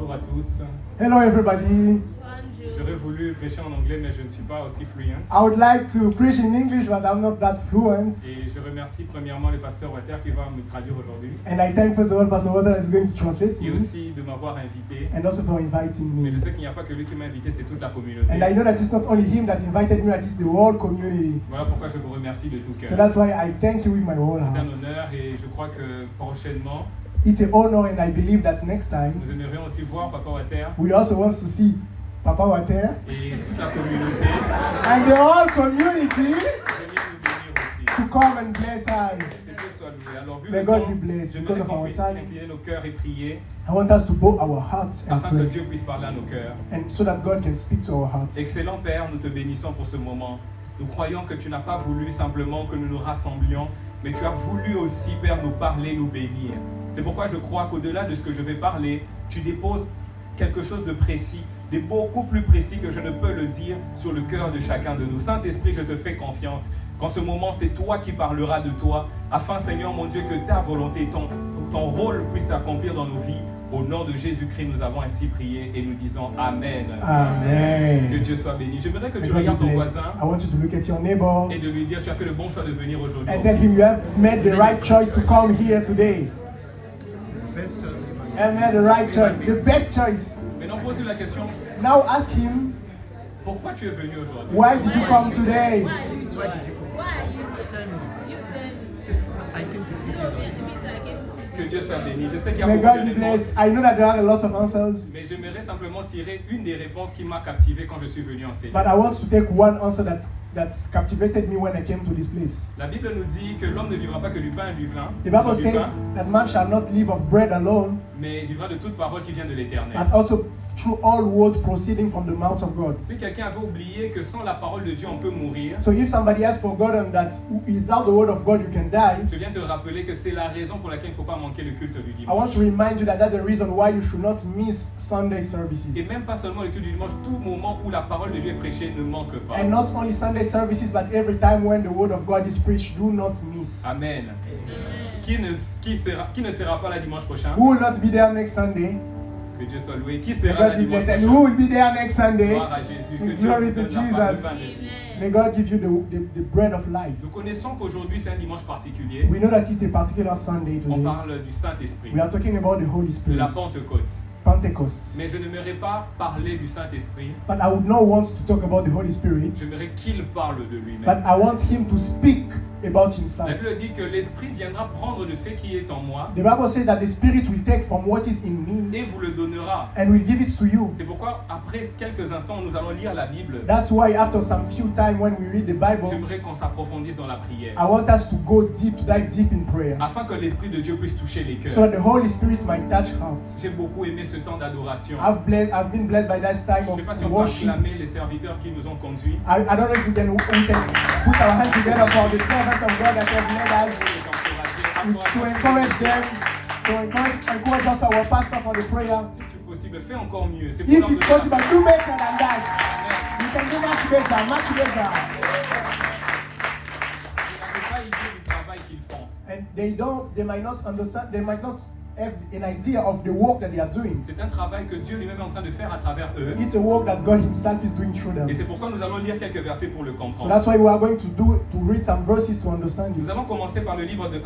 Bonjour à tous. Hello everybody. J'aurais voulu prêcher en anglais, mais je ne suis pas aussi fluent. I would like to preach in English, but I'm not that fluent. Et je remercie premièrement le pasteur Water qui va me traduire aujourd'hui. And I thank first of all Pastor Water is going to translate Et me, aussi de m'avoir invité. and also for inviting Mais je me. sais qu'il n'y a pas que lui qui m'a invité, c'est toute la communauté. And I know that it's not only him that invited me, that it's the whole community. Voilà pourquoi je vous remercie de tout So cœur. that's why I thank you with my whole C'est un heart. honneur et je crois que prochainement, It's an honor, and I believe that next time nous aimerions aussi voir Papa Water we also want to see Papa Water et toute la communauté and the whole community venir nous bénir aussi. to come and bless us. Que Dieu soit loué. Alors, vu May le God temps, be blessed j'aimerais because of qu'on our puisse time. incliner nos cœurs et prier I want us to bow our hearts and afin que pray, Dieu puisse parler à nos cœurs. and so that God can speak to our hearts. Excellent Père, nous te bénissons pour ce moment. Nous croyons que tu n'as pas voulu simplement que nous nous rassemblions, mais tu as voulu aussi, Père, nous parler, nous bénir. C'est pourquoi je crois qu'au-delà de ce que je vais parler, tu déposes quelque chose de précis, de beaucoup plus précis que je ne peux le dire sur le cœur de chacun de nous. Saint-Esprit, je te fais confiance. Qu'en ce moment, c'est toi qui parleras de toi, afin, Seigneur mon Dieu, que ta volonté, ton rôle puisse s'accomplir dans nos vies. Au nom de Jésus-Christ, nous avons ainsi prié et nous disons Amen. Amen. Que Dieu soit béni. J'aimerais que May tu God be regardes ton blessed. voisin I want you to look at your neighbor et de lui dire tu as fait le bon choix de venir aujourd'hui. and tell him you have made the right choice to come here today. And made the right choice, the best choice. Maintenant, pose-lui la question, Now ask him, pourquoi tu es venu aujourd'hui? why did you come today? I came to see Jesus. Que Dieu soit béni. Je sais qu'il y a May beaucoup God de be réponses, blessed. I know that there are a lot of answers, mais j'aimerais simplement tirer une des réponses qui m'a captivé quand je suis venu en Seigneur. but I want to take one answer that's captivated me when I came to this place. La Bible nous dit que l'homme ne vivra pas que du pain et du vin, The Bible du pain, says that man shall not live of bread alone, mais vivra de toute parole qui vient de l'Éternel. but also through all words proceeding from the mouth of God. Si quelqu'un avait oublié que sans la parole de Dieu on peut mourir, So if somebody has forgotten that without the word of God you can die, je viens te rappeler que c'est la raison pour laquelle il ne faut pas manquer le culte du I want dimanche. to remind you that that's the reason why you should not miss Sunday services. Et même pas seulement le culte du dimanche, tout moment où la parole de Dieu est prêchée ne manque pas. And not only Sunday services, but every time when the word of God is preached, do not miss. Amen. Qui ne sera pas là dimanche prochain? Who will not be there next Sunday? Que Dieu soit loué. Qui May sera là God be dimanche blessed. And prochain? who will be there next Sunday? Gloire à Jésus. Que Dieu Glory vous to donne la part de Jesus. pain de vie. May God give you the bread of life. Nous connaissons qu'aujourd'hui c'est un dimanche particulier. We know that it's a particular Sunday On today. parle du Saint-Esprit, We are talking about the Holy de Spirit, la Pentecôte. Pentecost. Mais je n'aimerais pas parler du Saint-Esprit. But I would not want to talk about the Holy Spirit, J'aimerais qu'il parle de but lui-même. I want Him to speak about La Himself. Bible dit que l'Esprit viendra prendre de ce qui est en moi The Bible says that the Spirit will take from what is in me et vous le donnera. and will give it to you. C'est pourquoi après quelques instants nous allons lire la Bible. That's why after some few time when we read the Bible, J'aimerais qu'on s'approfondisse dans la prière I want us to go deep, to dive deep in prayer, afin que l'Esprit de Dieu puisse toucher les so cœurs. that the Holy Spirit might touch hearts. J'ai beaucoup aimé ce temps d'adoration. I've been blessed by that time Je ne sais pas si of on peut worship. acclamer les serviteurs qui nous ont conduits. I don't know if we can put our hands together for the servants of God that have led us, Les encourager, to encourage them, to encourage us, our pastor, for the prayer. Si c'est possible, fais encore mieux. C'est pour If leur it's donner possible, do better than that. You can do much better, much better. Je n'avais pas idée du travail qu'ils font. And they might not understand, they might not have an idea of the work that they are doing. C'est un travail que Dieu lui-même est en train de faire à travers eux. It's a work that God Himself is doing through them. Et c'est pourquoi nous allons lire quelques versets pour le So comprendre. that's why we are going to read some verses to understand Nous this. allons commencer par le livre de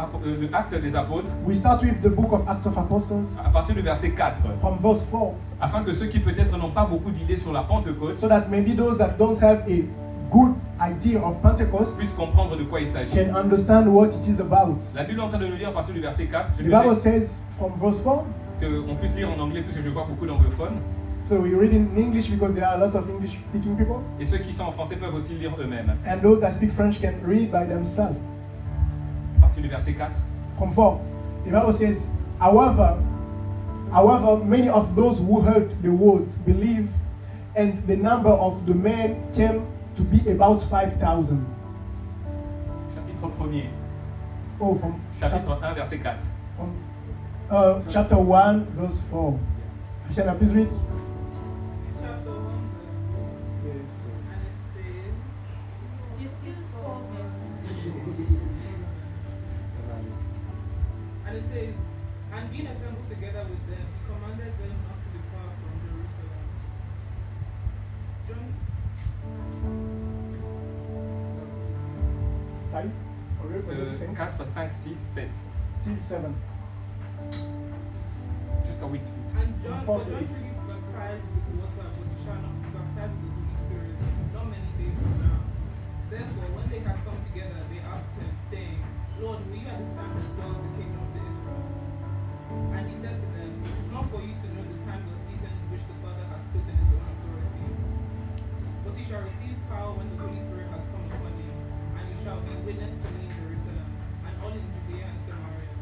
Actes des Apôtres, We start with the book of Acts of Apostles à partir du verset 4, from verse 4, afin que ceux qui peut-être n'ont pas beaucoup d'idées sur la Pentecôte so that maybe those that don't have a good idea of Pentecost puissent comprendre de quoi il s'agit. can understand what it is about. La Bible est en train de nous lire à partir du verset 4. The Bible says from verse 4, Qu'on puisse lire en anglais puisque je vois beaucoup d'anglophones. so we read in English because there are a lot of English speaking people, Et ceux qui sont en français peuvent aussi lire eux-mêmes. and those that speak French can read by themselves. À partir du verset 4. From 4, the Bible says, however, many of those who heard the word believed, and the number of the men came to be about 5,000. Chapitre 1er. Oh, from Chapitre 1, verset 4. chapter 1, verse 4. Shall I please read? Chapter 1, verse 4. Yes. And it says, You still focus. and it says, And being assembled together with them, he commanded them not to depart from Jerusalem. John 5. Or verse 6, 4, 5, 6, 7. till 7. Jusqu'à 8. And John, Four but to John eight. truly baptized with water, but he shall not be baptized with the Holy Spirit, not many days from now. Therefore, when they had come together, they asked him, saying, Lord, will you at this time restore the kingdom to Israel? And he said to them, It is not for you to know the times or seasons which the Father has put in his own authority. But you shall receive power when the Holy Spirit has come upon you, and you shall be witness to me in Jerusalem, and all in Judea and Samaria,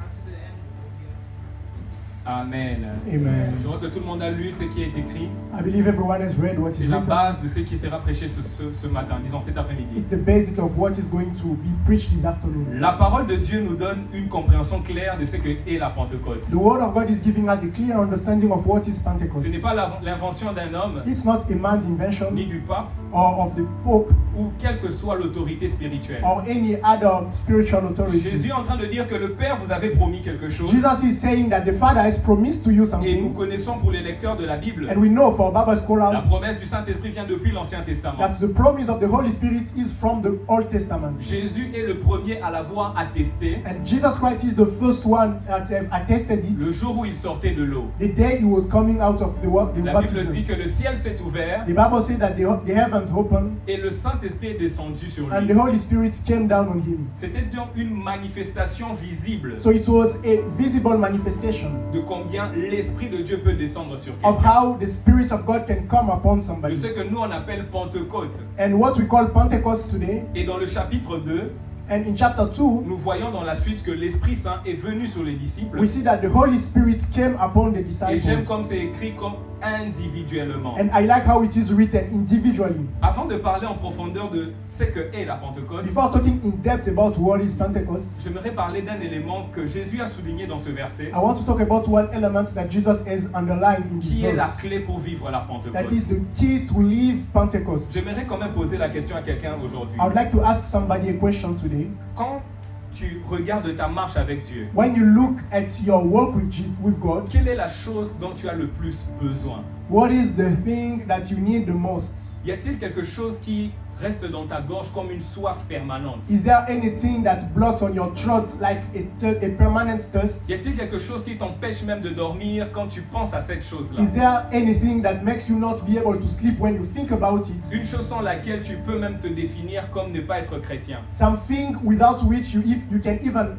and to the ends of the earth. Amen. Amen. Je vois que tout le monde a lu ce qui est écrit. I believe everyone has read what is C'est la written. base de ce qui sera prêché ce matin, disons cet après-midi. It's the basis of what is going to be preached this afternoon. La parole de Dieu nous donne une compréhension claire de ce que est la Pentecôte. The word of God is giving us a clear understanding of what is Pentecost. Ce n'est pas l'invention d'un homme, It's not a man's invention ni du pape, or of the Pope ou quelle que soit l'autorité spirituelle. or any other spiritual authority. Jésus est en train de dire que le Père vous avait promis quelque chose. Jesus is saying that the Father has promised to you Et nous something, connaissons pour les lecteurs de la Bible, and we know for Bible la scholars promesse du Saint-Esprit vient depuis l'Ancien Testament. that the promise of the Holy Spirit is from the Old Testament. Jésus est le premier à l'avoir attesté And Jesus Christ is the first one that have attested le it jour où il sortait de l'eau. the day he was coming out of the La Bible dit baptism. que le ciel s'est ouvert The Bible says that the heavens opened et le Saint-Esprit est descendu sur and lui. the Holy Spirit came down on him. C'était donc une manifestation visible So it was a visible manifestation de combien l'Esprit de Dieu peut descendre sur of quelqu'un. how the Spirit of God can come upon De somebody. ce que nous on appelle Pentecôte. And what we call Pentecost today, Et dans le chapitre 2, and in chapter 2, nous voyons dans la suite que l'Esprit Saint est venu sur les disciples. we see that the Holy Spirit came upon the Et j'aime disciples. comme c'est écrit comme individuellement. And I like how it is written individually. Avant de parler en profondeur de ce que est la Pentecôte, Before talking in depth about what is Pentecost, j'aimerais parler d'un élément que Jésus a souligné dans ce verset, I want to talk about one element that Jesus has underlined in this qui est la verse. clé pour vivre la That Pentecôte. is the key to live Pentecost. J'aimerais quand même poser la question à quelqu'un aujourd'hui. I would like to ask somebody a question today. Quand tu regardes ta marche avec Dieu, When you look at your walk with Jesus, with God, quelle est la chose dont tu as le plus besoin? what is the thing that you need the most? Y a-t-il quelque chose qui reste dans ta gorge comme une soif permanente? Is there anything that blocks on your throat like a permanent thirst? Y a-t-il quelque chose qui t'empêche même de dormir quand tu penses à cette chose-là? Is there anything that makes you not be able to sleep when you think about it? Une chose sans laquelle tu peux même te définir comme ne pas être chrétien. Something without which you can even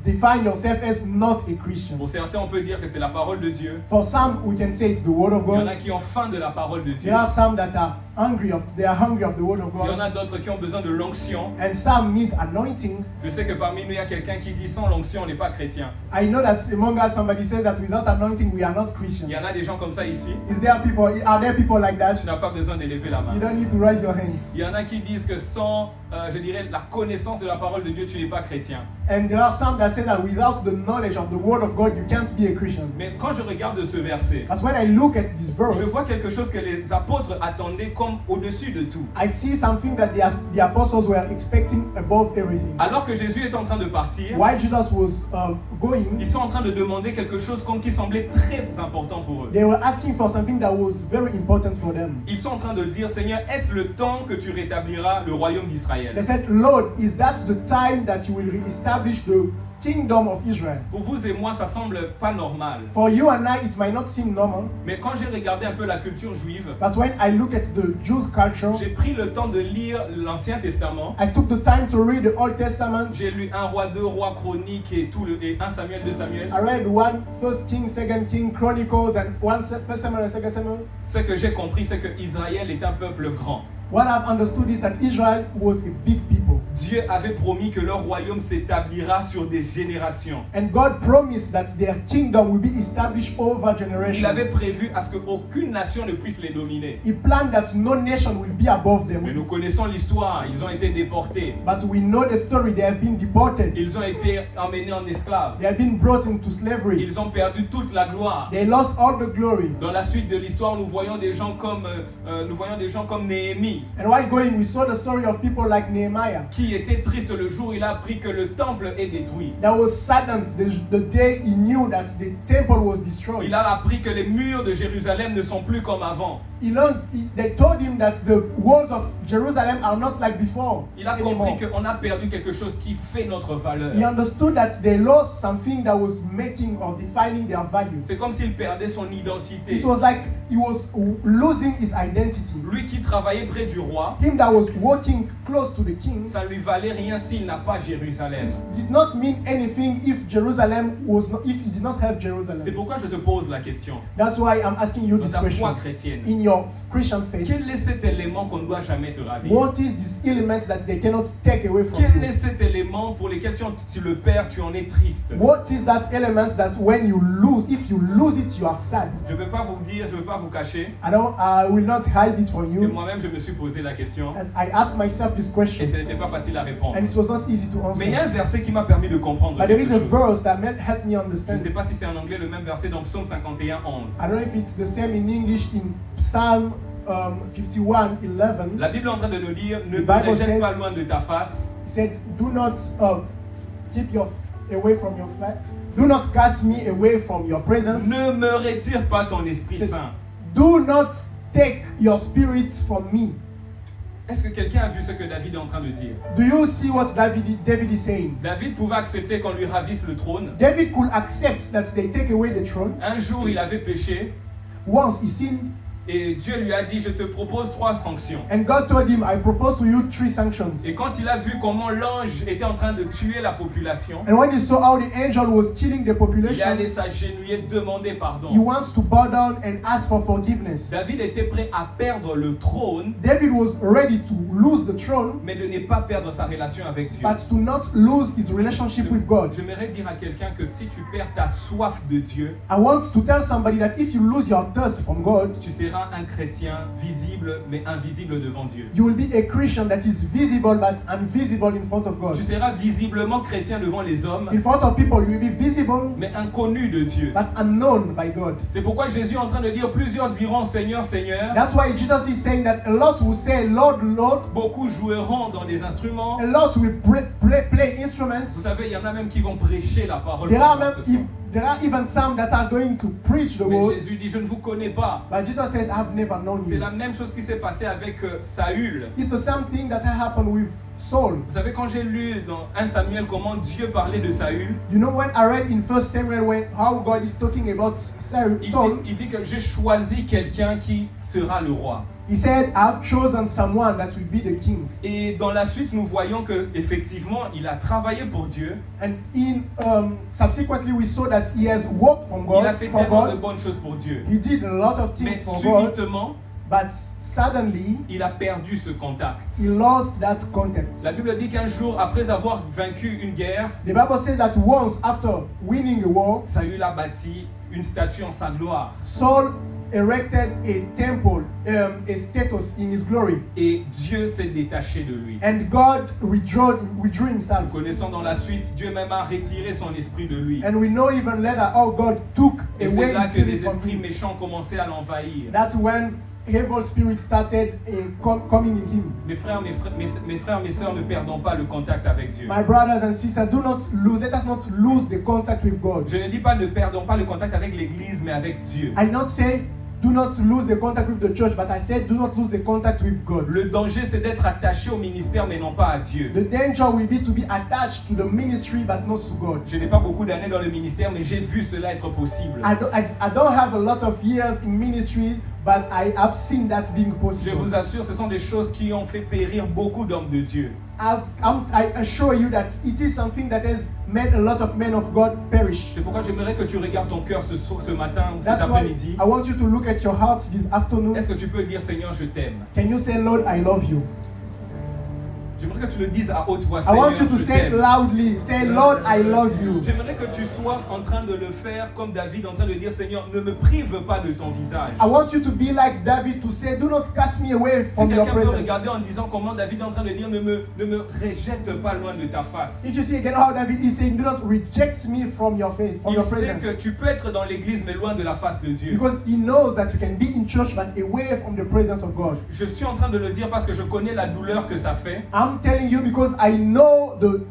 define yourself as not a Christian. Pour certains, on peut dire que c'est la parole de Dieu. For some, we can say it's the word of Il y en a God. qui ont faim de la parole de Dieu. There are some that are hungry of the word of Il y en God, a d'autres qui ont besoin de l'onction. and some need anointing. Je sais que parmi nous, il y a quelqu'un qui dit sans l'onction, on n'est pas chrétien. I know that among us somebody says that without anointing we are not Il Christian. y en a des gens comme ça ici. Are there people like that? Tu n'as pas besoin d'élever la main. You don't need to raise your hands. Il y en a qui disent que sans, je dirais, la connaissance de la parole de Dieu, tu n'es pas chrétien. And there are some that say that without the knowledge of the word of God you can't be a Christian. Mais quand je regarde ce verset, That's when I look at this je vois verse, quelque chose que les apôtres attendaient comme au-dessus de tout. I see something that the apostles were expecting above everything. Alors que Jésus est en train de partir, While Jesus was going, ils sont en train de demander quelque chose comme qui semblait très important pour eux. they were asking for something that was very important for them. Ils sont en train de dire, Seigneur, est-ce le temps que tu rétabliras le royaume d'Israël? They said, Lord, is that the time that you will reestablish the kingdom of Israel? Pour vous et moi, ça semble pas normal. For you and I, it might not seem normal, Mais quand j'ai regardé un peu la culture juive, but when I look at the Jews' culture, j'ai pris le temps de lire l'Ancien Testament. I took the time to read the Old Testament. J'ai lu 1 roi, 2 rois, chroniques et 1 Samuel, 2 Samuel. I read 1 King, 2 King, Chronicles, and 1 Samuel and 2 Samuel. Ce que j'ai compris, c'est que Israël est un peuple grand. What I've understood is that Israel was a big people. Dieu avait promis que leur royaume s'établira sur des générations. And God promised that their kingdom will be established over Il avait generations. prévu à ce qu'aucune nation ne puisse les dominer. He planned that no nation will be above Mais them. nous connaissons l'histoire, ils ont été déportés. But we know the story. They have been deported. Ils ont été emmenés en esclaves. They have been brought into slavery. Ils ont perdu toute la gloire. They lost all the glory. Dans la suite de l'histoire, nous voyons des gens comme Néhémie And while going, we saw the story of people like Nehemiah, qui qui était triste le jour où il a appris que le temple est détruit. That was saddened the day he knew that the temple was destroyed. Il a appris que les murs de Jérusalem ne sont plus comme avant. They told him that the walls of Jerusalem are not like before Il a anymore. compris qu'on a perdu quelque chose qui fait notre valeur. He understood that they lost something that was making or defining their value. C'est comme s'il perdait son identité. It was like he was losing his identity. Lui qui travaillait près du roi, Him that was walking close to the king, ça lui valait rien s'il n'a pas Jérusalem. it did not mean anything if he did not have C'est Jerusalem. pourquoi je te pose la question. That's why I'm asking you Dans this ta foi question. chrétienne, In your Christian quel faith, est cet élément qu'on ne doit jamais te ravir? what is this element that they cannot take away from Quel est you? cet élément pour lequel si tu le perds, tu en es triste? What is that element that when you lose, if you lose it, you are sad? Je ne peux pas vous dire, je ne veux pas vous cacher I will not hide it from que you. moi-même je me suis posé la question As I asked myself this et question, ce n'était pas facile à répondre. and it was not easy to Mais il y a un answer. verset qui m'a permis de comprendre But there quelque is a chose. verse that helped me Je ne understand. sais pas si c'est en anglais le même verset dans Psaume 51, 11. I don't know if it's the same in English in Psalm 51:11. La Bible est en train de nous dire, ne The me Bible rejette says- pas loin de ta face, It said, "Do not keep your away from your flesh. Do not cast me away from your presence. ne me retire pas ton Esprit Says, Saint. Do not take your spirit from me." Est-ce que quelqu'un a vu ce que David est en train de dire? Do you see what David is saying? David pouvait accepter qu'on lui ravisse le trône. David could accept that they take away the throne. Un jour, il avait péché Once he sinned, et Dieu lui a dit, je te propose 3 sanctions. and God told him, "I propose to you 3 sanctions." Et quand il a vu comment l'ange était en train de tuer la population, And when he saw how the angel was killing the il est population, allé s'agenouiller, demander pardon. he wants to bow down and ask for forgiveness. David était prêt à perdre le trône, David was ready to lose the throne, mais de ne pas perdre sa relation avec Dieu. but to not lose his relationship with God. J'aimerais dire à quelqu'un que si tu perds ta soif de Dieu, I want to tell somebody that if you lose your thirst from God, tu seras un chrétien visible mais invisible devant Dieu. you will be a Christian that is visible but invisible in front of God. Tu seras visiblement chrétien devant les hommes, In front of people, you will be visible mais inconnu de Dieu. but unknown by God. C'est pourquoi Jésus est en train de dire, plusieurs diront Seigneur, Seigneur. That's why Jesus is saying that a lot will say, "Lord, Lord." Beaucoup joueront dans des instruments. A lot will play Vous instruments. savez, il y en a même qui vont prêcher la parole. There are, pendant ce soir. there are even some that are going to preach the Mais word. Jésus dit, je ne vous connais pas. But Jesus says, "I've never known C'est you." la même chose qui s'est passée avec Saül. It's the same thing that happened with Saul. Vous savez, quand j'ai lu dans 1 Samuel comment Dieu parlait de Saül, You know, when I read in 1 Samuel how God is talking about Saul, il dit que j'ai choisi quelqu'un qui sera le roi. he said, "I've chosen someone that will be the king." Et dans la suite, nous voyons que effectivement, il a travaillé pour Dieu. And subsequently we saw that he has worked Il a for fait tellement de God. bonnes choses pour Dieu. He did a lot of Mais things for God, subitement, but suddenly il a perdu ce contact. he lost that contact. La Bible dit qu'un jour, après avoir vaincu une guerre, The Bible says that once after winning a war, Saül a bâti une statue en sa gloire. Saul erected a temple, a status in his glory, Et Dieu s'est détaché de lui. and God withdrew himself. Nous connaissons dans la suite, Dieu même a retiré son esprit de lui. And we know even later how God took Et away c'est là his que les spirit from esprits him. méchants commençaient à l'envahir. That's when evil spirits started coming in him. Mes frères, mes sœurs, ne perdons pas le contact avec Dieu. My brothers and sisters, let us not lose the contact with God. Je ne dis pas ne perdons pas le contact avec l'Église, mais avec Dieu. I did not say do not lose the contact with the church, but I said do not lose the contact with God. Le danger, c'est d'être attaché au ministère, mais non pas à Dieu. The danger will be to be attached to the ministry, but not to God. Je n'ai pas beaucoup d'années dans le ministère, mais j'ai vu cela être possible. I don't have a lot of years in ministry, but I have seen that being Je possible. vous assure, ce sont des choses qui ont fait périr beaucoup d'hommes de Dieu. I assure you that it is something that has made a lot of men of God perish. C'est pourquoi j'aimerais que tu regardes ton cœur ce matin ou cet That's why après-midi. I want you to look at your hearts this afternoon. Est-ce que tu peux dire, Seigneur, je t'aime? Can you say, "Lord, I love you"? J'aimerais que tu le dises à haute voix, I Seigneur, want you to je say it t'aime. loudly. Say, "Lord, I love you." J'aimerais que tu sois en train de le faire comme David, en train de dire, Seigneur, ne me prive pas de ton visage. I want you to be like David to say, "Do not cast me away Si from your quelqu'un peut presence." regarder en disant comment David est en train de dire, ne me rejette pas loin de ta face. If you see again how David is saying, "Do not reject me from your face, from Il your sait presence," que tu peux être dans l'église, mais loin de la face de Dieu. because he knows that you can be in church but away from the presence of God. Je suis en train de le dire parce que je connais la douleur que ça fait. I'm I'm telling you because I know the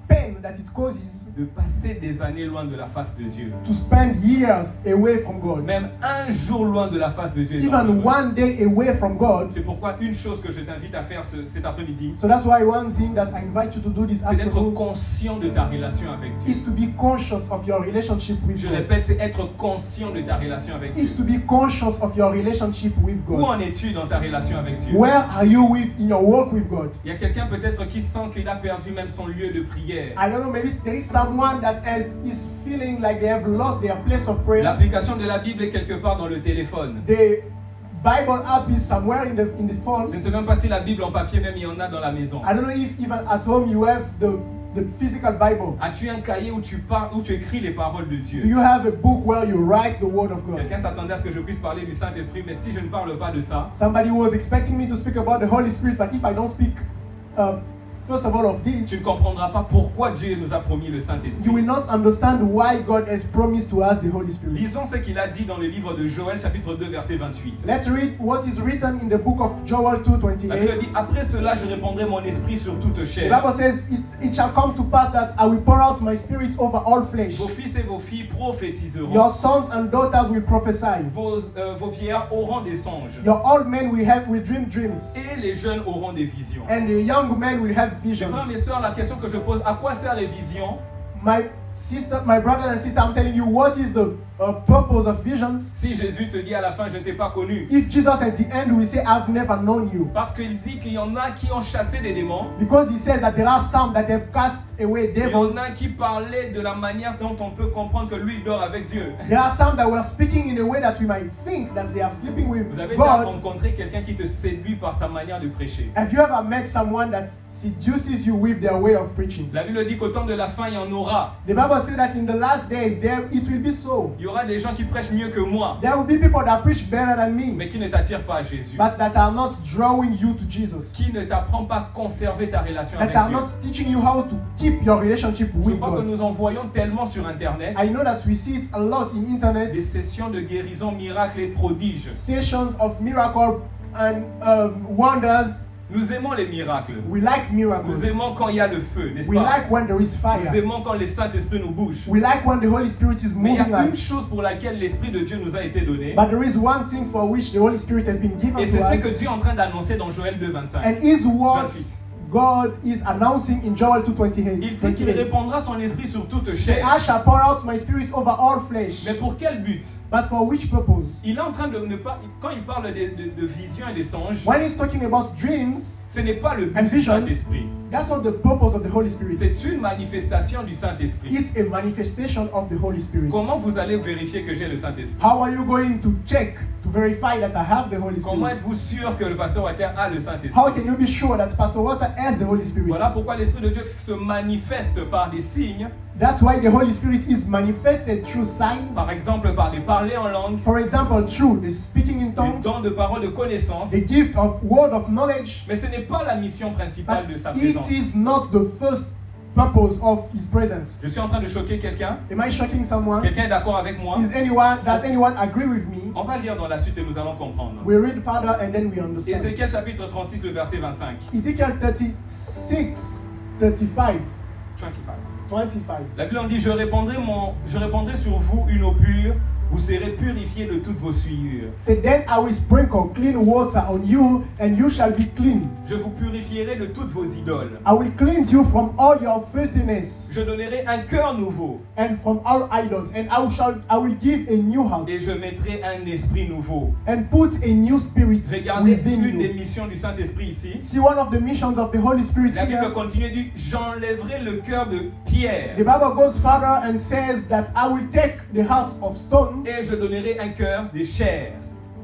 pain that it causes de passer des années loin de la face de Dieu. to spend years away from God. Même un jour loin de la face de Dieu. est Even dangereux. one day away from God. C'est pourquoi une chose que je t'invite à faire cet après-midi, So that's why one thing that I invite you to do this c'est d'être afternoon conscient de ta relation avec Dieu. is to be conscious of your relationship with Je God. répète, c'est être conscient de ta relation avec Dieu. Is to be conscious of your relationship with Où God. en es-tu dans ta relation avec Dieu? Where are you in your walk with God? Il y a quelqu'un peut-être qui sent qu'il a perdu même son lieu de prière. I don't know, maybe there is someone that is feeling like they have lost their place of prayer. L'application de la Bible est quelque part dans le téléphone. The Bible app is somewhere in the Je phone. ne sais même pas si la Bible en papier, même il y en a dans la maison. I don't know if even at home you have the physical Bible. As-tu un cahier où tu parles, où tu écris les paroles de Dieu? Do you have a book where you write the word of God? Quelqu'un s'attendait à ce que je puisse parler du Saint-Esprit, mais si je ne parle pas de ça, Somebody was expecting me to speak about the Holy Spirit, but if I don't speak, first of all, of tu this, ne comprendras pas pourquoi Dieu nous a promis le Saint-Esprit. you will not understand why God has promised to us the Holy Spirit. Lisons ce qu'il a dit dans le livre de Joël, chapitre 2, verset 28. Let's read what is written in the book of Joel La Bible dit, 2:28. après cela, je répandrai mon esprit sur toute The chair. Bible says, it shall come to pass that I will pour out my spirit over all flesh. Vos fils et vos filles prophétiseront. Your sons and daughters will prophesy. Vos vieillards auront des songes. Your old men will dream dreams. Et les jeunes auront des visions. And the young men will have Mes frères, mes visions. sœurs, la question que je pose, à quoi servent les visions? My brother and sister, I'm telling you, what is the purpose of visions? Si Jésus te dit à la fin, je ne t'ai pas connu. If Jesus at the end will say, I've never known you. Parce qu'il dit qu'il y en a qui ont chassé des démons. Because he says that there are some that have cast away Il y devils. en a qui parlaient de la manière dont on peut comprendre que lui il dort avec Dieu. There are some that were speaking in a way that we might think that they are sleeping with Vous avez déjà God. rencontré quelqu'un qui te séduit par sa manière de prêcher. Have you ever met someone that seduces you with their way of preaching? La Bible dit qu'au temps de la fin, il y en aura. The Bible says that in the last days, it will be so. Il y aura des gens qui prêchent mieux que moi, There will be people that preach better than me, mais qui ne t'attirent pas à Jésus. but that are not drawing you to Jesus. Qui ne t'apprend pas à conserver ta relation avec That are Dieu. not teaching you how to keep your relationship Je with crois que God. nous en voyons tellement sur Internet. I know that we see it a lot in internet. Des sessions de guérison, miracles et prodiges. Sessions of miracle and wonders. Nous aimons les miracles. We like miracles. Nous aimons quand il y a le feu, n'est-ce We pas? like when there is Nous fire. aimons quand le Saint-Esprit nous bouge. We like when the Holy Spirit is Mais il y moving a une us. chose pour laquelle l'Esprit de Dieu nous a été donné. But there is one thing for which the Holy Spirit has been given Et to c'est ce que us. Dieu est en train d'annoncer dans Joël 2:25. And his 28. words God is announcing in Joel 2:28. Il dit qu'il répandra son esprit sur toute Say, chair. I shall pour out my spirit over all flesh. Mais pour quel but? But for which purpose? Il est en train de ne pas. Quand il parle de visions et des songes, When he's talking about dreams, ce n'est pas le but And du visions. Saint-Esprit. that's not the purpose of the Holy Spirit. C'est une manifestation du Saint-Esprit. It's a manifestation of the Holy Spirit. Comment vous allez vérifier que j'ai le Saint-Esprit? How are you going to check to verify that I have the Holy Comment Spirit? êtes-vous sûr que le pasteur Walter a le Saint-Esprit? How can you be sure that Pastor Walter has the Holy Spirit? Voilà pourquoi l'Esprit de Dieu se manifeste par des signes, That's why the Holy Spirit is manifested through signs. par exemple par les parler en langue, For example, through the speaking in les tongues, dons de parole de connaissance. the gift of word of knowledge. Mais ce n'est pas la mission principale But de sa it présence. is not the first purpose of His presence. Je suis en train de choquer quelqu'un. Am I shocking someone? Quelqu'un est d'accord avec moi? Does anyone agree with me? On va lire dans la suite et nous allons comprendre. We read further and then we understand. Ézéchiel chapitre 36, le verset 25. Ezekiel 36, 35, 25. La Bible en dit, je répandrai sur vous une eau pure, vous serez purifiés de toutes vos souillures. Say, then I will sprinkle clean water on you, and you shall be clean. Je vous purifierai de toutes vos idoles. I will cleanse you from all your filthiness Je donnerai un cœur nouveau and from all idols, and I will give a new heart et je mettrai un esprit nouveau. and put a new spirit Regardez within une des you. missions du Saint-Esprit ici. See, one of the missions of the Holy Spirit La Bible here. continue et dit, j'enlèverai le cœur de pierre The Bible goes further and says that I will take the heart of stone et je donnerai un cœur de chair.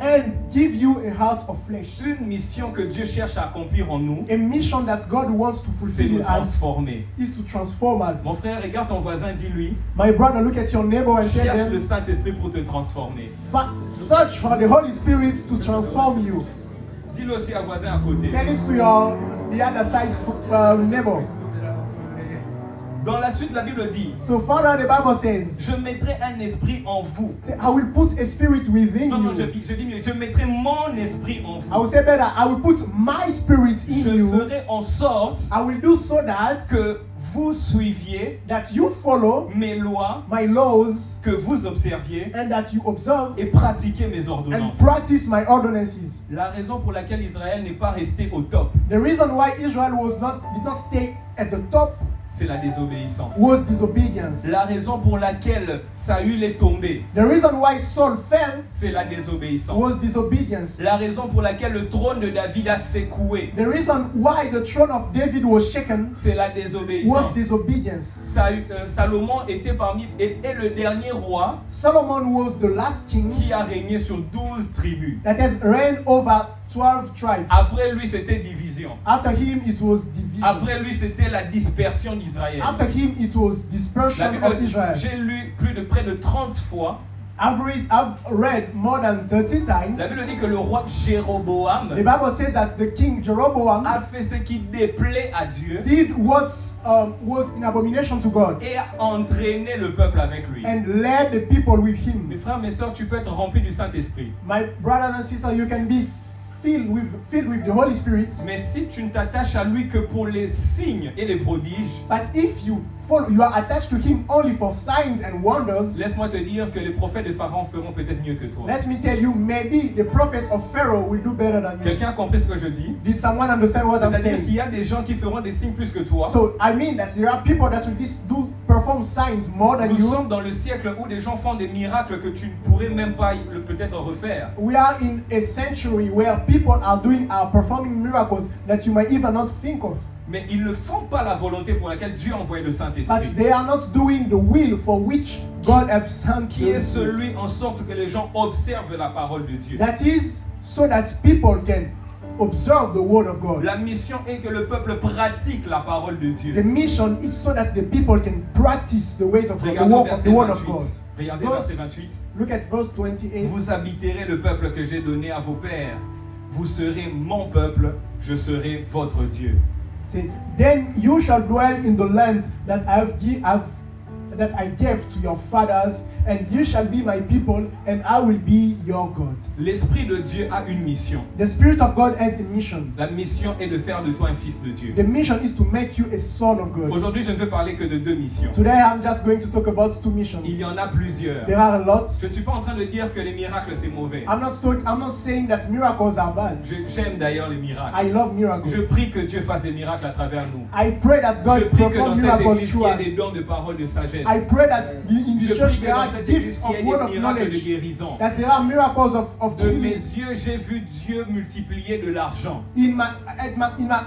and give you a heart of flesh. Une mission que Dieu cherche à accomplir en nous, A mission that God wants to c'est fulfill nous in us transformer. is to transform us. Mon frère, regarde ton voisin, dis-lui, My brother, look at your neighbor and tell cherche le them, Saint-Esprit pour te transformer. search for the Holy Spirit to transform you. Dis-le aussi à voisin à côté. Tell it to the other side neighbor. Dans la suite, la Bible dit, So further, the Bible says, je mettrai un esprit en vous. say, I will put a spirit within Non, je you. dis mieux, je mettrai mon esprit en I will vous. say better, I will put my spirit Je in you. ferai en sorte I will do so that que vous suiviez you follow mes lois, my laws que vous observiez and that you observe et pratiquiez mes and ordonnances. practice my ordinances. La raison pour laquelle Israël n'est pas resté au top, The reason why Israel did not stay at the top c'est la désobéissance. was disobedience. La raison pour laquelle Saül est tombé, The reason why Saul fell c'est la was désobéissance. disobedience. La raison pour laquelle le trône de David a secoué, The reason why the throne of David was shaken c'est la was désobéissance. disobedience. Salomon était le dernier roi Solomon was the last king qui a régné sur 12 tribus. that has reigned over 12 tribes. Après lui, c'était division. After him, it was division. Après lui, c'était la dispersion d'Israël. After him, it was La dispersion Bible- of Israel. J'ai lu près de 30 fois. I've read more than 30 times. La Bible dit que le roi Jéroboam The Bible says that the king Jeroboam a fait ce qui déplaît à Dieu did what was in abomination to God et a entraîné le peuple avec lui. and led the people with him. Mes frères, mes sœurs, tu peux être rempli du Saint-Esprit. My brothers and sisters, you can be filled with the Holy Spirit. Mais si tu ne t'attaches à lui que pour les signes et les prodiges, But if you are attached to him only for signs and wonders, laisse-moi te dire que les prophètes de Pharaon feront peut-être mieux que toi. let me tell you, maybe the prophets of Pharaoh will do better than you. Quelqu'un a compris ce que je dis? Did someone understand what I'm C'est-à-dire qu'il saying? y a des gens qui feront des signes plus que toi. So I mean that there are people that will perform signs more than Nous you. sommes dans le siècle où des gens font des miracles que tu ne pourrais même pas peut-être refaire. We are in a century where people are performing miracles that you might even not think of. Mais ils ne font pas la volonté pour laquelle Dieu a envoyé le But Saint-Esprit. they are not doing the will for which God has sent Qui est them. celui en sorte que les gens observent la parole de Dieu. That is so that people can observe the word of God. La mission est que le peuple pratique la parole de The Dieu. mission is so that the people can practice the ways of God, the Regardez work of the verset word of 28. God. Regardez verset 28. Look at verse 28. Vous habiterez le peuple que j'ai donné à vos pères. Vous serez mon peuple, je serai votre Dieu. Say, then you shall dwell in the land that I gave to your fathers, and you shall be my people, and I will be your God. L'Esprit de Dieu a une mission. The Spirit of God has a mission. La mission est de faire de toi un fils de Dieu. The mission is to make you a son of God. Aujourd'hui, je ne veux parler que de deux missions. Today I'm just going to talk about two missions. Il y en a plusieurs. There are lots. Je ne suis pas en train de dire que les miracles c'est mauvais. I'm not saying that miracles are bad. J'aime d'ailleurs les miracles. I love miracles. Je prie que Dieu fasse des miracles à travers nous. I pray that Je God prie que dans perform cette miracles église, il through y ait des us. dons de paroles de sagesse. I pray that in Je the church prie que there dans are cette église, gifts il y of ait word des of miracles de knowledge. guérison. That there are miracles of De mes healing. yeux, j'ai vu Dieu multiplier de l'argent. In my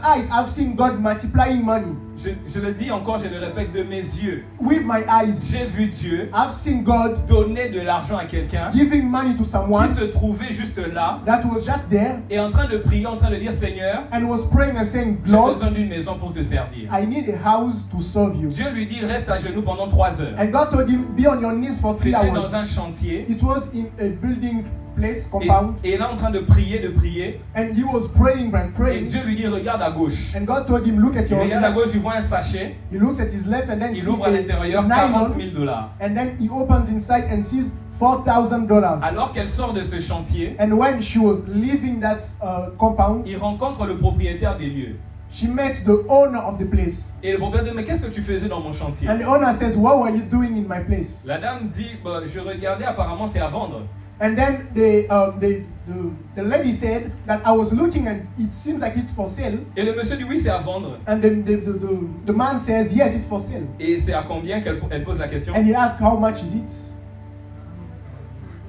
eyes, I've seen God multiplying money. Je le dis encore, je le répète, de mes yeux. With my eyes, J'ai vu Dieu I've seen God donner de l'argent à quelqu'un giving money to qui someone se trouvait juste là that was just there et en train de prier, en train de dire Seigneur, and was praying and saying, j'ai Lord, besoin d'une maison pour te servir. I need a house to serve you. Dieu lui dit reste à genoux pendant 3 heures. And God told him, be on your knees for 3 C'était hours. dans un chantier It was in a building place, et, compound, et là en train de prier, and he was praying and et praying. Dieu lui dit regarde à gauche. And God told him, look at Il your regarde à left. gauche, il voit un sachet, He looks at his left and then il sees ouvre à l'intérieur a 40 nylon, 000 $. and then he opens inside and sees $4,000. Alors qu'elle sort de ce chantier, And when she was leaving that compound, il rencontre le propriétaire des lieux. she met the owner of the place. Et le propriétaire dit mais qu'est-ce que tu faisais dans mon chantier? And the owner says, what were you doing in my place? La dame dit bah, je regardais, apparemment c'est à vendre. And then the lady said that I was looking and it seems like it's for sale. Et le monsieur dit oui c'est à vendre. And then the man says, yes, it's for sale. Et c'est à combien qu'elle pose la question? And he asked, how much is it?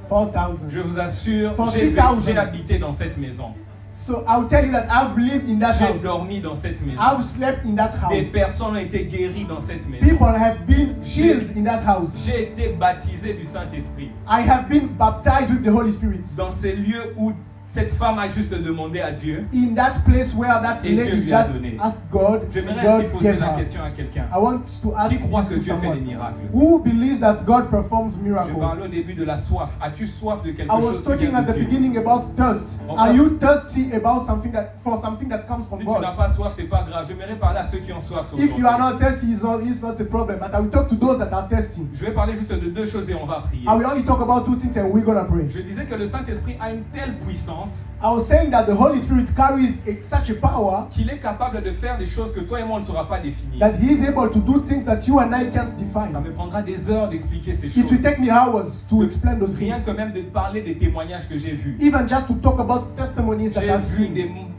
4,000. Je vous assure, 40,000. j'ai habité dans cette maison. So I'll tell you that I've lived in that J'ai house. dormi dans cette maison. I've slept in that Des house. personnes ont été guéries dans cette maison. People have been healed in that house. J'ai été baptisé du Saint-Esprit. I have been baptized with the Holy Spirit. Dans ces lieux où Cette femme a juste demandé à Dieu. In that place where that Et Dieu lady lui a just donné. asked God, J'aimerais and ainsi God poser gave la her. question à quelqu'un. I want to ask Qui croit this que to Dieu fait des someone miracles? who believes that God performs Je miracles. parlais au début de la soif. As-tu soif de quelque I was chose qui talking vient at de the Dieu? beginning about thirst. En Are fait- you thirsty about something that comes from Si tu n'as God? pas soif, c'est pas grave. J'aimerais parler à ceux qui ont soif. If you are not thirsty, it's not a problem. But I will talk to those that are thirsty. Je vais parler juste de deux choses et on va prier. I will only talk about two things and we're gonna pray. Je disais que le Saint-Esprit a une telle puissance I was saying that the Holy Spirit carries such a power qu'il est capable de faire des choses que toi et moi on ne saura pas définir. that He is able to do things that you and I can't Ça define. me prendra des heures d'expliquer ces It will choses. take me hours to explain those Rien things. que même de parler des témoignages que j'ai vus. Even just to talk about testimonies that J'ai I've vu seen.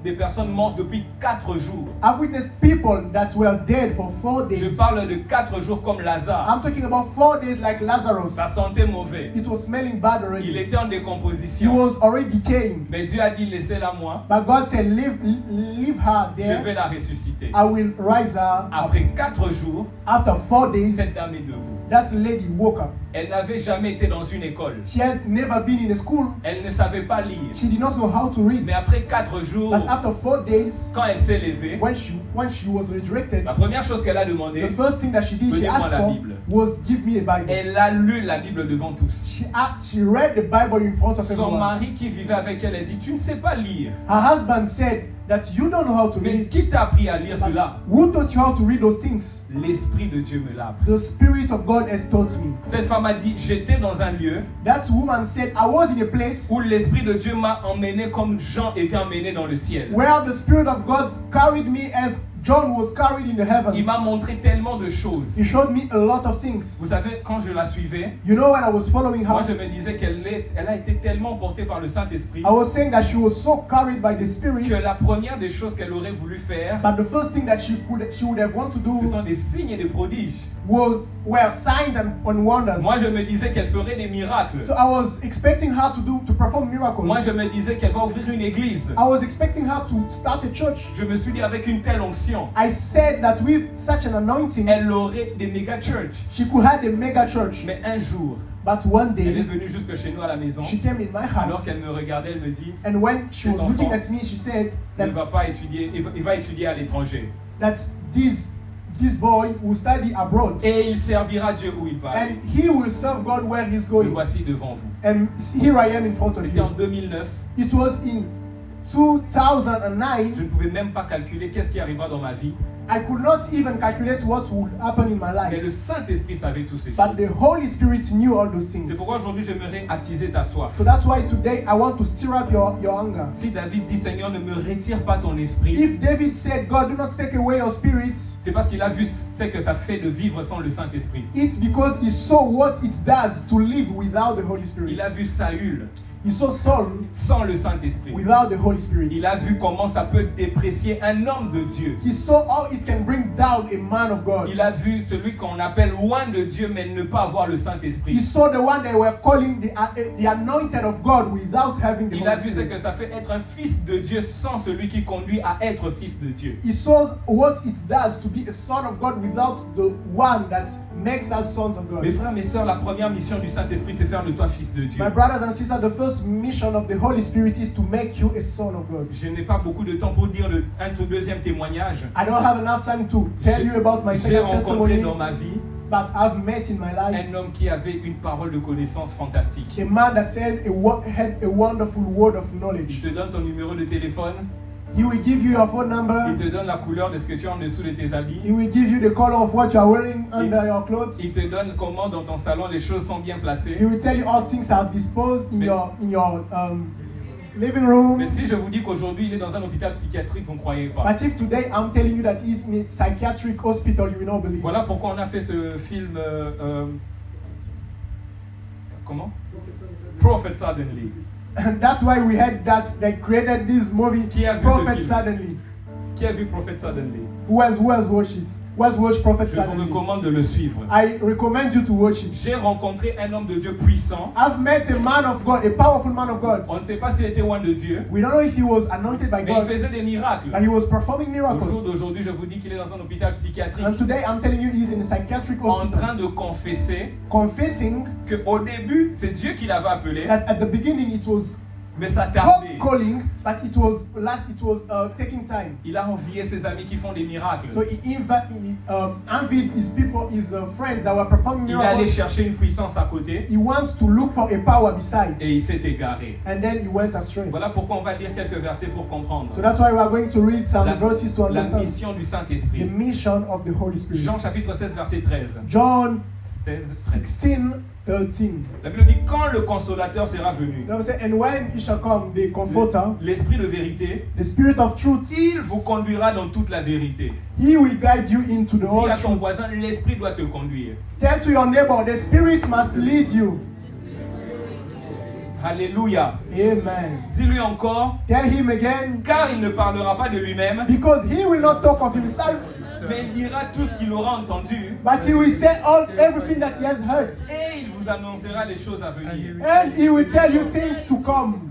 des personnes mortes depuis 4 jours. I've witnessed people that were dead for 4 Je days. parle de 4 jours comme Lazare. I'm talking about 4 days like Lazarus. Ça sentait mauvais. It was smelling bad Il already. était en He décomposition. was already decaying. Mais Dieu a dit laissez-la moi. But God said, leave her Je there. vais la ressusciter. I will rise her up. Après 4 jours, After 4 days, cette dame est debout. that lady woke up. Elle n'avait jamais été dans une école. She had never been in a school. Elle ne savait pas lire. She did not know how to read. Mais après 4 jours, But after 4 days, quand elle s'est levée, when she was resurrected, la première chose qu'elle a demandé, the first thing that she did, she Donnez-moi asked la for, Bible. was give me a Bible. elle a lu la Bible devant tous. She read the Bible in front of Son everyone. mari qui vivait avec elle a dit, tu ne sais pas lire. Her husband said that you don't know how to Mais read. qui t'a appris à lire But cela? who taught you how to read those things? L'Esprit de Dieu me l'a appris. The Spirit of God has taught me. Cette femme a dit, j'étais dans un lieu That woman said, I was in a place où l'Esprit de Dieu m'a emmené comme Jean était emmené dans le ciel. where the Spirit of God carried me as John was carried in the heavens. Il m'a montré tellement de choses. He showed me a lot of things. Vous savez, quand je la suivais, You know, when I was following moi je her, me disais elle a été tellement portée par le Saint-Esprit I was saying that she was so carried by the Spirit. que la première des choses qu'elle aurait voulu faire, But the first thing that she would have wanted to ce do sont des signes et des prodiges. were signs and wonders. Moi je me disais qu'elle ferait des miracles. So I was expecting her to perform miracles. Moi je me disais qu'elle va ouvrir une église. I was expecting her to start a church. Je me suis dit avec une telle onction, I said that with such an anointing, elle aurait des méga church. she could have a mega church. Mais un jour, But one elle est day, venue jusque chez nous à la maison. she came in my Alors house, qu'elle me regardait, elle me dit, and when she was Cet looking enfant, at me, she said il that va pas étudier, il va étudier à l'étranger. this boy will study abroad, Et il servira Dieu où il va aller. and he will serve God where he's Me going. voici devant vous. And here I am in front of C'était en you. 2009. It was in Je 2009. ne pouvais même pas calculer qu'est-ce qui arrivera dans ma vie. I could not even calculate what would happen in my Mais life. le Saint-Esprit savait toutes ces But the choses. Holy Spirit knew all those things. C'est pourquoi aujourd'hui j'aimerais attiser ta soif. So that's why today I want to stir up your anger. Si David dit Seigneur ne me retire pas ton esprit, If David said, God, do not take away your spirit, c'est parce qu'il a vu ce que ça fait de vivre sans le Saint-Esprit. it's because he saw what it does to live without the Holy Spirit. Il a vu Saül He saw Saul sans le Saint-Esprit. without the Holy Spirit. Il a vu comment ça peut déprécier un homme de Dieu. He saw how it can bring down a man of God. Il a vu celui qu'on appelle loin de Dieu mais ne pas avoir le He Saint-Esprit. saw the one they were calling the anointed of God without having the Il a Holy vu ce que Spirit. ça fait être un fils de Dieu sans celui qui conduit à être fils de Dieu. He saw what it does to be a son of God without the one that makes us sons of Mes God. frères, mes sœurs, la première mission du Saint-Esprit, c'est faire de toi fils de Dieu. My brothers and sisters, the first mission of the Holy Spirit is to make you a son of God. Je n'ai pas beaucoup de temps pour dire un tout deuxième témoignage. I don't have enough time to tell you about my J'ai second rencontré testimony, dans ma vie but I've met in my life un homme qui avait une parole de connaissance fantastique. a man that said had a wonderful word of Il knowledge. te donne ton numéro de téléphone, He will give you your phone il number. te donne la couleur de ce que tu as en dessous de tes habits, He will give you the color of what you are wearing under your clothes. il te donne comment dans ton salon les choses sont bien He placées. will tell you how things are disposed in Mais- your living room. Mais si je vous dis qu'aujourd'hui il est dans un hôpital psychiatrique, vous ne croyez pas. But if today I'm telling you that he's in a psychiatric hospital, you will not believe. Voilà pourquoi on a fait ce film. Comment? Prophet Suddenly. And that's why we had that. They created this movie, Qui a vu Prophet ce film? Suddenly. Qui a vu Prophet Suddenly? Who has watched it? Who has watched Prophet Je vous Suddenly? recommande de le suivre. I recommend you to watch it. J'ai rencontré un homme de Dieu puissant. I've met a man of God, a powerful man of God. On ne sait pas s'il était loin de Dieu, We don't know if he was anointed by mais il God, faisait des miracles. but he was performing Au jour miracles. d'aujourd'hui, je vous dis qu'il est dans un hôpital psychiatrique And today I'm telling you he's in a psychiatric en hospital, train de confesser confessing qu'au début, c'est Dieu qui l'avait appelé, that at the beginning it was Mais ça God tardait. calling, but it was taking time. Il a envié ses amis qui font des miracles. So he envied his people, his friends that were performing Il est allé miracles. chercher une puissance à côté He wants to look for a power beside, et il s'est égaré. and then he went astray. Voilà pourquoi on va lire quelques versets pour comprendre So that's why we are going to read some la, verses to la understand mission du the Saint-Esprit. mission of the Holy Spirit. Jean chapitre 16, verset 13. John 16, 13. 16:13. La Bible dit quand le consolateur sera venu, You know what I'm saying? And when he shall come, the comforter, l'esprit de vérité, the spirit of truth, il vous conduira dans toute la vérité. he will guide you into the Dis whole à ton truth. voisin, l'esprit doit te conduire. Tell to your neighbor, the spirit must lead you. Alléluia. Amen. Dis-lui encore, Tell him again, car il ne parlera pas de lui-même, because he will not talk of himself, mais il dira tout ce qu'il aura entendu but he will say everything that he has heard, et il vous annoncera les choses à venir. and he will tell you things to come.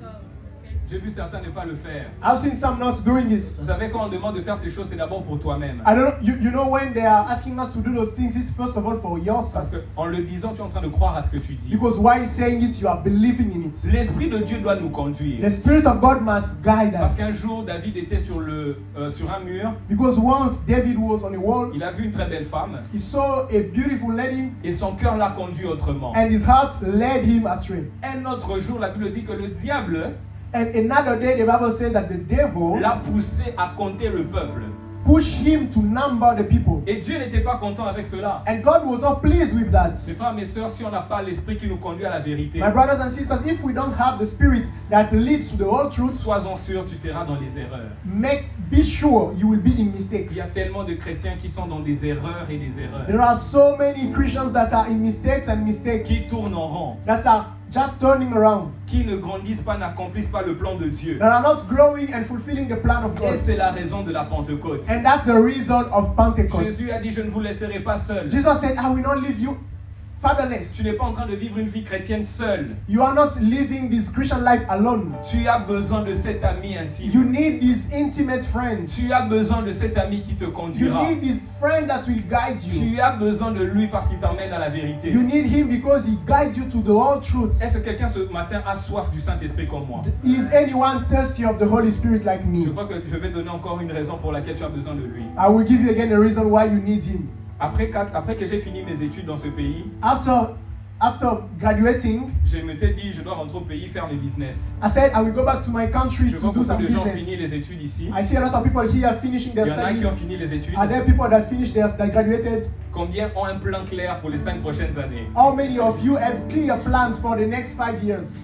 J'ai vu certains ne pas le faire. I've seen some not doing it. Vous savez, quand on demande de faire ces choses, c'est d'abord pour toi-même. I don't know. You know when they are asking us to do those things, it's first of all for yourself. Parce qu'en le disant, tu es en train de croire à ce que tu dis. Because while saying it, you are believing in it. L'Esprit de Dieu doit nous conduire. The Spirit of God must guide Parce us. qu'un jour, David était sur un mur. Because once David was on a wall, Il a vu une très belle femme he saw a beautiful lady, et son cœur l'a conduit autrement. and his heart led him astray. Un autre jour, la Bible dit que le diable And another day, the Bible says that the devil l'a poussé à compter le peuple. pushed him to number the people. Et Dieu n'était pas content avec cela. And God was not pleased with that. Mes frères, mes sœurs, si on n'a pas l'esprit qui nous conduit à la vérité, My brothers and sisters, if we don't have the Spirit that leads to the whole truth, sois-en sûr, tu seras dans les erreurs. be sure you will be in Il y a mistakes. tellement de chrétiens qui sont dans des erreurs et des erreurs, There are so many Christians that are in mistakes and mistakes, qui tournent en rond, that are just turning around, qui ne grandissent pas, n'accomplissent pas le plan de Dieu. that are not growing and fulfilling the plan of Et God. c'est la raison de la Pentecôte. And that's the result of Pentecost. Jésus a dit, je ne vous laisserai pas seul. Jesus said, I will not leave you fatherless. Tu n'es pas en train de vivre une vie chrétienne seule. You are not living this Christian life alone. Tu as besoin de cet ami You intime. need these intimate friends. Tu as besoin de cet ami qui te You conduira. need this friend that will guide you. Tu as besoin de lui parce qu'il t'emmène à la vérité. You need him because he guides you to the whole truth. Est-ce que quelqu'un ce matin a soif du Saint-Esprit comme moi? Is anyone thirsty of the Holy Spirit like Je me? crois que je vais donner encore une raison pour laquelle tu as besoin de lui. I will give you again a reason why you need him. Après que j'ai fini mes études dans ce pays, After graduating, je m'étais dit, je dois rentrer au pays faire mes business. I said I will go back to my country Je to vois do beaucoup some de gens finir business. les études ici. I see a lot of people here finishing Il their y en a qui studies. ont fini les études. Are there people that finished that graduated? Combien ont un plan clair pour les 5 prochaines années? How many of you have clear plans for the next 5 years?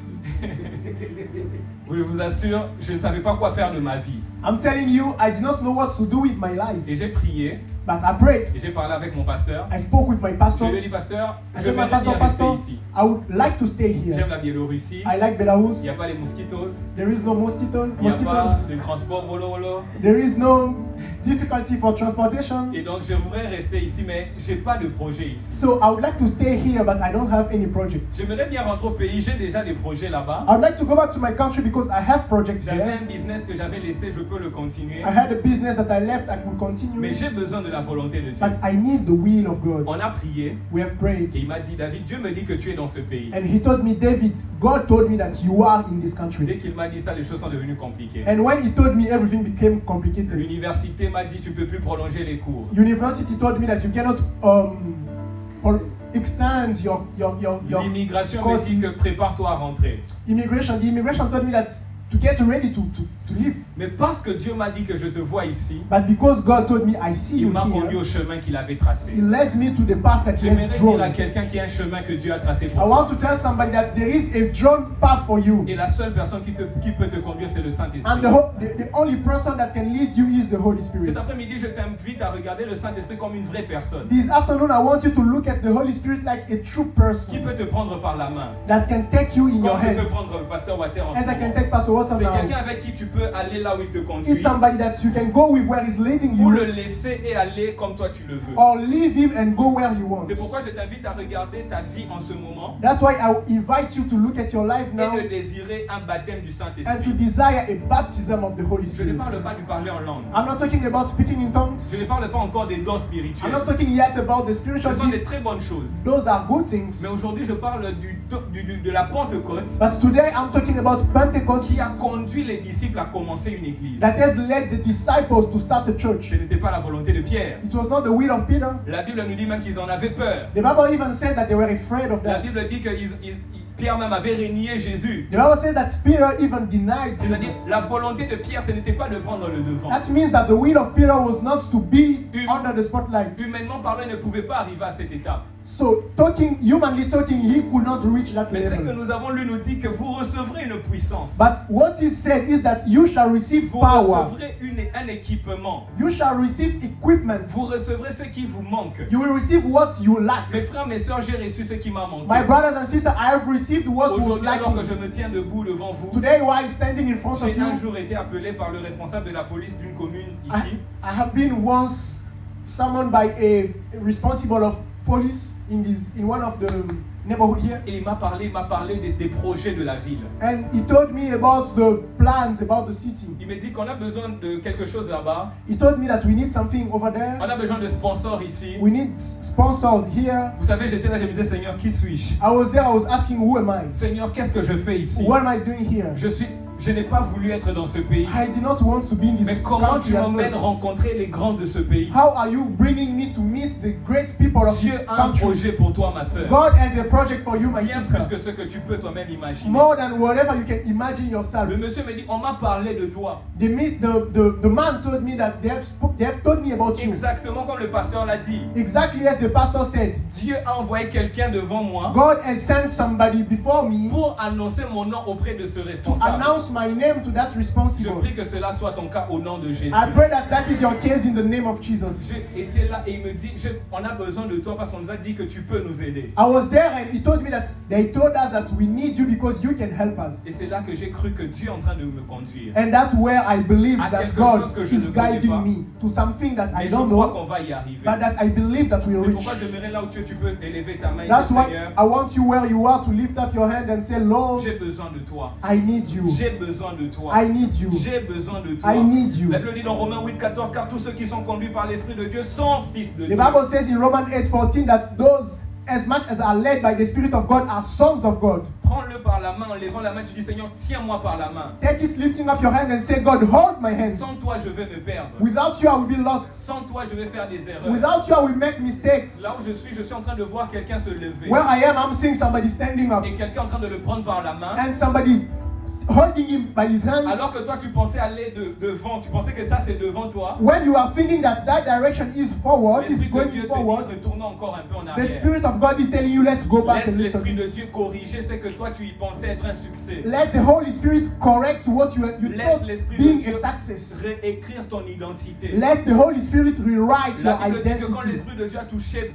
Je vous assure, je ne savais pas quoi faire de ma vie. I'm telling you, I did not know what to do with my life. Et j'ai prié, But I prayed. et j'ai parlé avec mon pasteur. I spoke with my Je pastor. lui ai dit, pasteur, I je told my vais bien pastor, rester pastor, ici. I would like to stay here. J'aime la Biélorussie. I like Il Belarus. n'y a pas les mosquitos. There is no mosquitoes. Il n'y a pas Mosquitoes. de transport wolo. There is no difficulty for transportation. Et donc, je voudrais rester ici, mais j'ai pas de projet ici. So I would like to stay here, but I don't have any projects. J'aimerais bien rentrer au pays, j'ai déjà des projets là-bas. I would like to go back to my country because I have projects J'avais there. un business que j'avais laissé, je peux le continuer. I had a business that I left, I could continue. Mais j'ai it. besoin de la volonté de Dieu. But I need the will of God. On a prié We have prayed. et il m'a dit, David, Dieu me dit que tu es dans ce pays. And he told me, David, God told me that you are in this Dès country. qu'il m'a dit ça, les choses sont devenues compliquées. And when he told me, everything became complicated. L'université m'a dit, tu peux plus prolonger les cours. University told me that you cannot extend your L'immigration me courses. dit que prépare-toi à rentrer. Immigration. The immigration told me that to get ready to live. Mais parce que Dieu m'a dit que je te vois ici, But because God told me, I see il you m'a conduit here, au chemin qu'il avait tracé. He led me to the path that He J'aimerais has dire à drawn. quelqu'un qu'il y a un chemin que Dieu a tracé pour I toi. want to tell somebody that there is a drawn path for you. Et la seule personne qui peut te conduire, c'est le And Saint-Esprit. the only person that can lead you is the Holy Spirit. Cet après-midi, je t'invite à regarder le Saint-Esprit comme une vraie personne This afternoon, I want you to look at the Holy Spirit like a true qui person peut te prendre par la main. that can take you in your Comme je peux hands. prendre le pasteur Water en As ce I can moment. take Pastor water C'est now quelqu'un avec qui tu peux aller là où il te conduit, is somebody that you can go with where he's leading ou you, le laisser et aller comme toi tu le veux. or leave him and go where he wants. C'est pourquoi je t'invite à regarder ta vie en ce moment That's why I invite you to look at your life now et de désirer un baptême du and to Saint-Esprit. desire a baptism of the Holy Je ne Spirit. parle pas du parler en langue. I'm not talking about speaking in tongues. Je ne parle pas encore des dons I'm spirituels. not talking yet about the Ce spiritual sont des gifts. très bonnes choses. Those are good things. Mais aujourd'hui, je parle de la Pentecôte But today I'm talking about Pentecost qui a conduit les disciples à commencer une église. that has led the disciples to start a church. Ce n'était pas la volonté de Pierre. It was not the will of Peter. La Bible nous dit même qu'ils en avaient peur. The Bible even said that they were afraid of La that. Bible dit que Pierre même avait régné Jésus. The Bible says that Peter even denied C'est-à-dire, Jesus. la volonté de Pierre, ce n'était pas de prendre le devant. That means that the will of Peter was not to be under the spotlight. Humainement parlant, il ne pouvait pas arriver à cette étape. So humanly talking, he could not reach that Mais ce que level. nous avons lu nous dit que vous recevrez une puissance. But what he said is that you shall receive Vous power. recevrez un équipement. You shall receive equipment. Vous recevrez ce qui vous manque. You will receive what you lack. Mes frères, mes soeurs, j'ai reçu ce qui m'a manqué. My brothers and sisters, I have received what was Aujourd'hui, alors que lacking. je me tiens debout devant vous, Today, while standing in front of j'ai un you, jour été appelé par le responsable de la police d'une commune I ici. have been once summoned by a responsible of police in one of the neighborhood here, Et il m'a parlé des projets de la ville. and he told me about the plans about the city. Il me dit qu'on a besoin de quelque chose là-bas. He told me that we need something over On there. a besoin de sponsors ici. We need sponsored here. Vous savez, j'étais là, je me disais, Seigneur, qui suis-je? I was there. I was asking, who am I? Seigneur, qu'est-ce que je fais ici? What am I doing here? Je n'ai pas voulu être dans ce pays. I did not want to be in this Mais comment tu country at m'emmènes first. rencontrer les grands de ce pays? How are you bringing me to meet the great people of this Dieu a un country? projet pour toi, ma soeur. God has a project for you, my Bien sister. plus que ce que tu peux toi-même imaginer. More than whatever you can imagine yourself. Le monsieur me dit, on m'a parlé de toi. The man told me that they have told me about you. Exactement comme le pasteur l'a dit. Exactly as the pastor said. Dieu a envoyé quelqu'un devant moi God has sent somebody before me pour annoncer mon nom auprès de ce to responsable. announce my name to that Je responsible. prie que cela soit ton cas au nom de Jésus. I pray that that is your case in the name of Jesus. J'ai été là et il me dit, on a besoin de toi parce qu'on nous a dit que tu peux nous aider. I was there and he told me that they told us that we need you because you can help us. Et c'est là que j'ai cru que Dieu est en train de me conduire. And that's where I believe À that quelque God chose que je is ne connais guiding pas. me to something that I Et je don't crois know, qu'on va y arriver. but that I believe that we'll C'est reach. pourquoi je demeure là où tu peux élever ta main et That's dire, why Seigneur, I want you where you are to lift up your hand and say, Lord, j'ai besoin de toi. I need you. J'ai besoin de toi. I need you. J'ai besoin de toi. I need you. La Bible dit dans Romains 8:14, car tous ceux qui sont conduits par l'Esprit de Dieu sont fils de The Dieu. Bible says in Romans 8:14 that those as much as are led by the Spirit of God are sons of God. Prends-le par la main, en levant la main, tu dis, Seigneur, tiens-moi par la main. Take it, lifting up your hand and say, God, hold my hands. Sans toi, je vais me perdre. Without you, I will be lost. Sans toi, je vais faire des erreurs. Without you, I will make mistakes. Là où je suis en train de voir quelqu'un se lever. Where I am, I'm seeing somebody standing up Et quelqu'un en train de le prendre par la main. and somebody holding him by his hands. Alors que toi, tu pensais aller devant. Tu pensais que ça, c'est devant toi. When you are thinking that that direction is forward, is L'Esprit de going Dieu te forward, dit, retournons encore un peu en the arrière. Spirit of God is telling you, let's go back a Laisse little l'Esprit de bit. Dieu corriger ce que toi, tu y pensais être un succès. Let the Holy Spirit correct what you Laisse thought l'Esprit de being Dieu a success. réécrire ton identité. Let the Holy Spirit rewrite La your Bible dit que quand identity. l'Esprit de Dieu a touché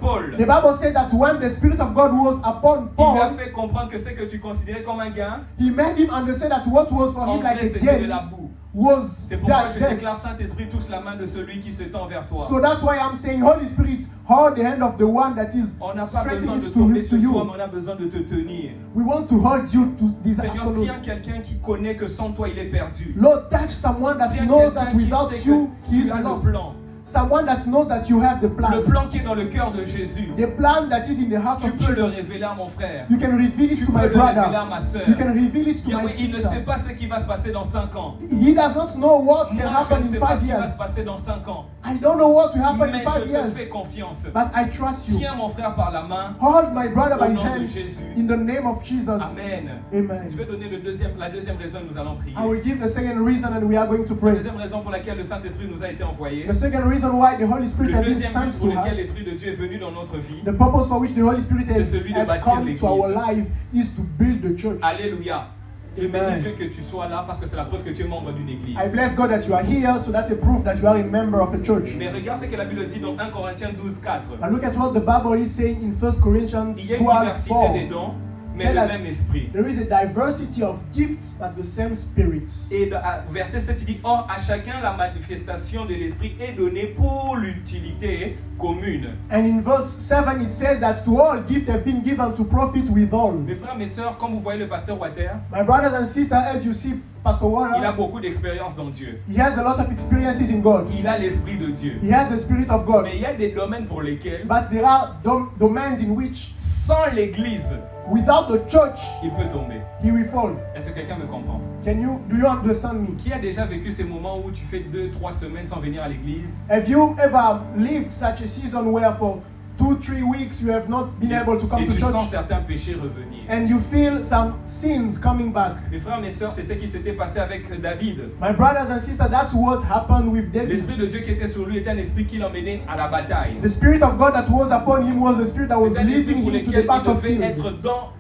Paul, The Bible said that when the Spirit of God was upon il lui a Paul, fait comprendre que ce que tu considérais comme un gain, he made him understand that what was for en him like vrai, a c'était de la gain boue. was C'est pourquoi je that déclare, death. Saint-Esprit, touche la main de celui qui se tend vers toi. So that's why I'm saying, Holy Spirit, hold the hand of the one that is On n'a pas besoin stretching de it tomber to ce soir, you. mais on a besoin de te tenir. We want to hold you to this Seigneur, afternoon. tiens quelqu'un qui connaît que sans toi, il est perdu. Lord, touch someone that Tiens knows quelqu'un that qui without sait you, que he tu is as le lost. plan. Someone that knows that you have the plan. Le plan qui est dans le cœur de Jésus. The plan that is in the heart Tu of peux le Jesus. révéler à mon frère. You can reveal it Tu to peux my le révéler à brother. ma soeur. You can reveal it to my Il ne sait sister. pas ce qui va se passer dans 5 ans. He does not know what can Moi, je happen ne in sais pas 5 ce qui va years. se passer dans 5 ans. I don't know what will happen in Mais 5 je te years. fais confiance. But I trust you. Tiens mon frère par la main. Hold my brother by Au his nom de hands Jésus. in the name of Jesus. Amen. Je Amen. vais donner la deuxième raison et nous allons prier. I will give the second reason and we are going to La pray. deuxième raison pour laquelle le Saint-Esprit nous a été envoyé. The second reason why the Holy Spirit Le has been deuxième but sent pour to lequel us, l'Esprit de Dieu est venu dans notre vie. the purpose for which the Holy Spirit C'est celui de has bâtir come l'église. to our life is to build the church. Alléluia. Je bénis Amen. Dieu que tu sois là parce que c'est la preuve que tu es membre d'une église. I bless God that you are here, so that's a proof that you are a member of a church. Mais regarde ce que la Bible dit dans 1 Corinthiens 12:4. And look at what the Bible is saying in 1 Corinthians Il y a une 12:4. diversité des dons, mais said le that même esprit. there is a diversity of gifts, but the same Spirit. Et verset 7, il dit, or à chacun la manifestation de l'esprit est donnée pour l'utilité commune. And in verse 7, it says that to all gifts have been given to profit withal. Mes frères, mes sœurs, comme vous voyez le pasteur Water, My brothers and sisters, as you see, Pastor il a Warren, beaucoup d'expérience dans Dieu. he has a lot of experiences in God. Il a l'esprit de Dieu. He has the Spirit of God. Mais il y a des domaines pour lesquels, But there are domains in which, sans l'église, without the church, il peut tomber. he will fall. Est-ce que quelqu'un me comprend? Do you understand me? Qui a déjà vécu ces moments où tu fais 2-3 semaines sans venir à l'église? Have you ever lived such a season where for 2-3 weeks you have not been able to come Et to tu sens church certains péchés revenir. and you feel some sins coming back? Mes frères, mes sœurs, c'est ce qui s'était passé avec David. My brothers and sisters, that's what happened with David. L'esprit de Dieu qui était sur lui était un esprit qui l'emmenait à la bataille. The Spirit of God that was upon him was the Spirit that was C'est un esprit leading pour him to lequel the il devait battlefield. être dans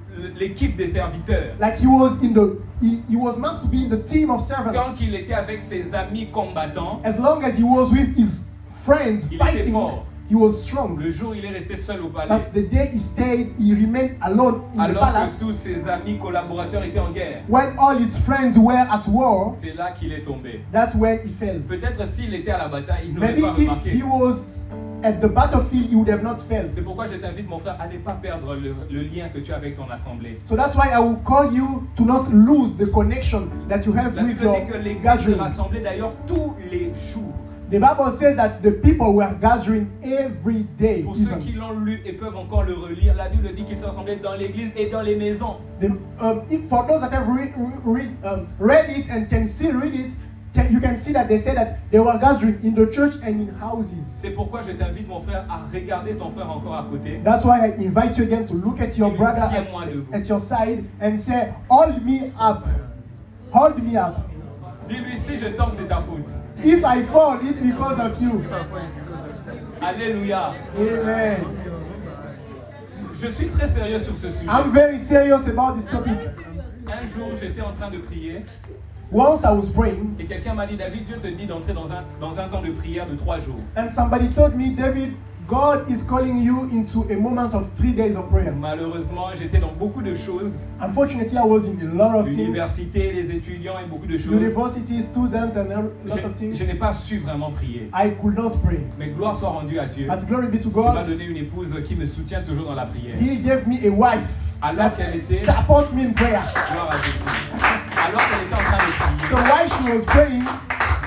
l'équipe des serviteurs. Like he was he was meant to be in the team of servants. Quand il était avec ses amis combattants, As long as he was with his friends il était fighting, fort. he was strong. Le jour où il est resté seul au palais, But the day he stayed, he remained alone in the alors que palace. tous ses amis collaborateurs étaient en guerre, When all his friends were at war, c'est là qu'il est tombé. that's when he fell. Peut-être s'il était à la bataille, il n'aurait Maybe pas if remarqué. he was at the battlefield, he would have not fell. C'est pourquoi je t'invite, mon frère, à ne pas perdre le lien que tu as avec ton assemblée. So that's why I will call you to not lose the connection that you have La with Bible your dit que l'église se gathering. rassemblait d'ailleurs tous les jours. The Bible says that the people were gathering every day. Pour ceux Even. qui l'ont lu et peuvent encore le relire, la Bible dit qu'ils se rassemblaient dans l'église et dans les maisons. For those that have read it and can still read it, you can see that they say that they were gathering in the church and in houses. C'est pourquoi je t'invite, mon frère, à regarder ton frère encore à côté. That's why I invite you again to look at your brother Tiens-moi debout. at your side and say, hold me up. Hold me up. Dis-lui, si je tombe, c'est ta faute. If I fall, it's because of you. Alléluia. Amen. Je suis très sérieux sur ce sujet. I'm very serious about this topic. Un jour, j'étais en train de prier Once I was praying et quelqu'un m'a dit, David, Dieu te dit d'entrer dans un temps de prière de 3 jours. and somebody told me, David, God is calling you into a moment of 3 days of prayer. Malheureusement, j'étais dans beaucoup de choses. Unfortunately, I was in a lot of things. L'université, les étudiants et beaucoup de choses. University, students, and a lot of things. Je n'ai pas su vraiment prier. I could not pray. Mais gloire soit rendue à Dieu. But glory be to Il m'a God. donné une épouse qui me soutient toujours dans la prière. He gave me a wife Alors that qu'elle était- supports me in prayer. Gloire à Jésus. Alors qu'elle était en train de So prier, while she was praying,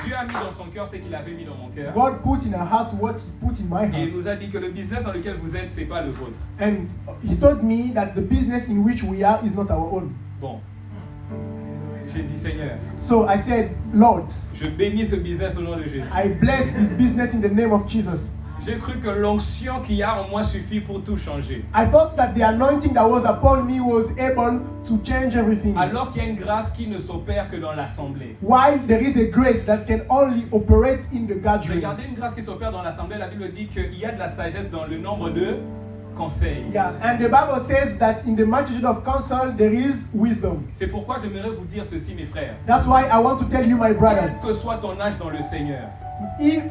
Dieu a mis dans son cœur ce qu'il avait mis dans mon cœur. God put in her heart what He put in my Et il heart. nous a dit que le business dans lequel vous êtes, c'est pas le vôtre. And He told me that the business in which we are is not our own. Bon. J'ai dit, Seigneur, So I said, Lord, je bénis ce business au nom de Jésus. I bless this business in the name of Jesus. J'ai cru que l'onction qu'il y a en moi suffit pour tout changer. I thought that the anointing that was upon me was able to change everything. Alors qu'il y a une grâce qui ne s'opère que dans l'assemblée. While there is a grace that can only operate in the gathering. Regardez une grâce qui s'opère dans l'assemblée. La Bible dit qu'il y a de la sagesse dans le nombre de conseils. Yeah, and the Bible says that in the multitude of counsel there is wisdom. C'est pourquoi j'aimerais vous dire ceci, mes frères. That's why I want to tell you, my brothers, Quel que soit ton âge dans le Seigneur,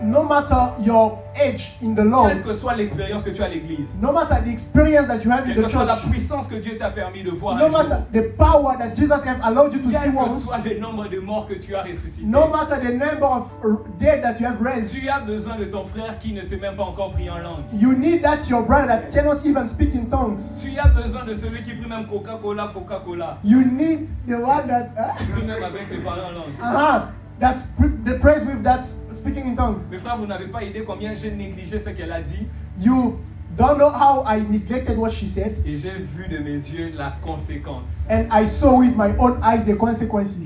no matter your age in the Lord, quelle que soit l'expérience que tu as à l'église, no matter the experience that you have in quelle the que soit la church, puissance que Dieu t'a permis de voir no un jour, matter the power that Jesus has allowed you to see quel que once, soit le nombre de morts que tu as ressuscité, no matter the number of dead that you have raised, tu as besoin de ton frère qui ne s'est même pas encore pris en langue. you need that your brother that cannot even speak in tongues. Tu as besoin de celui qui prie même Coca-Cola. You need the one that Qui prie même avec les paroles en langue. that the praise with that speaking in tongues. Mes frères, vous n'avez pas idée combien j'ai négligé ce qu'elle a dit. You don't know how I neglected what she said, Et j'ai vu de mes yeux la conséquence. and I saw with my own eyes the consequences.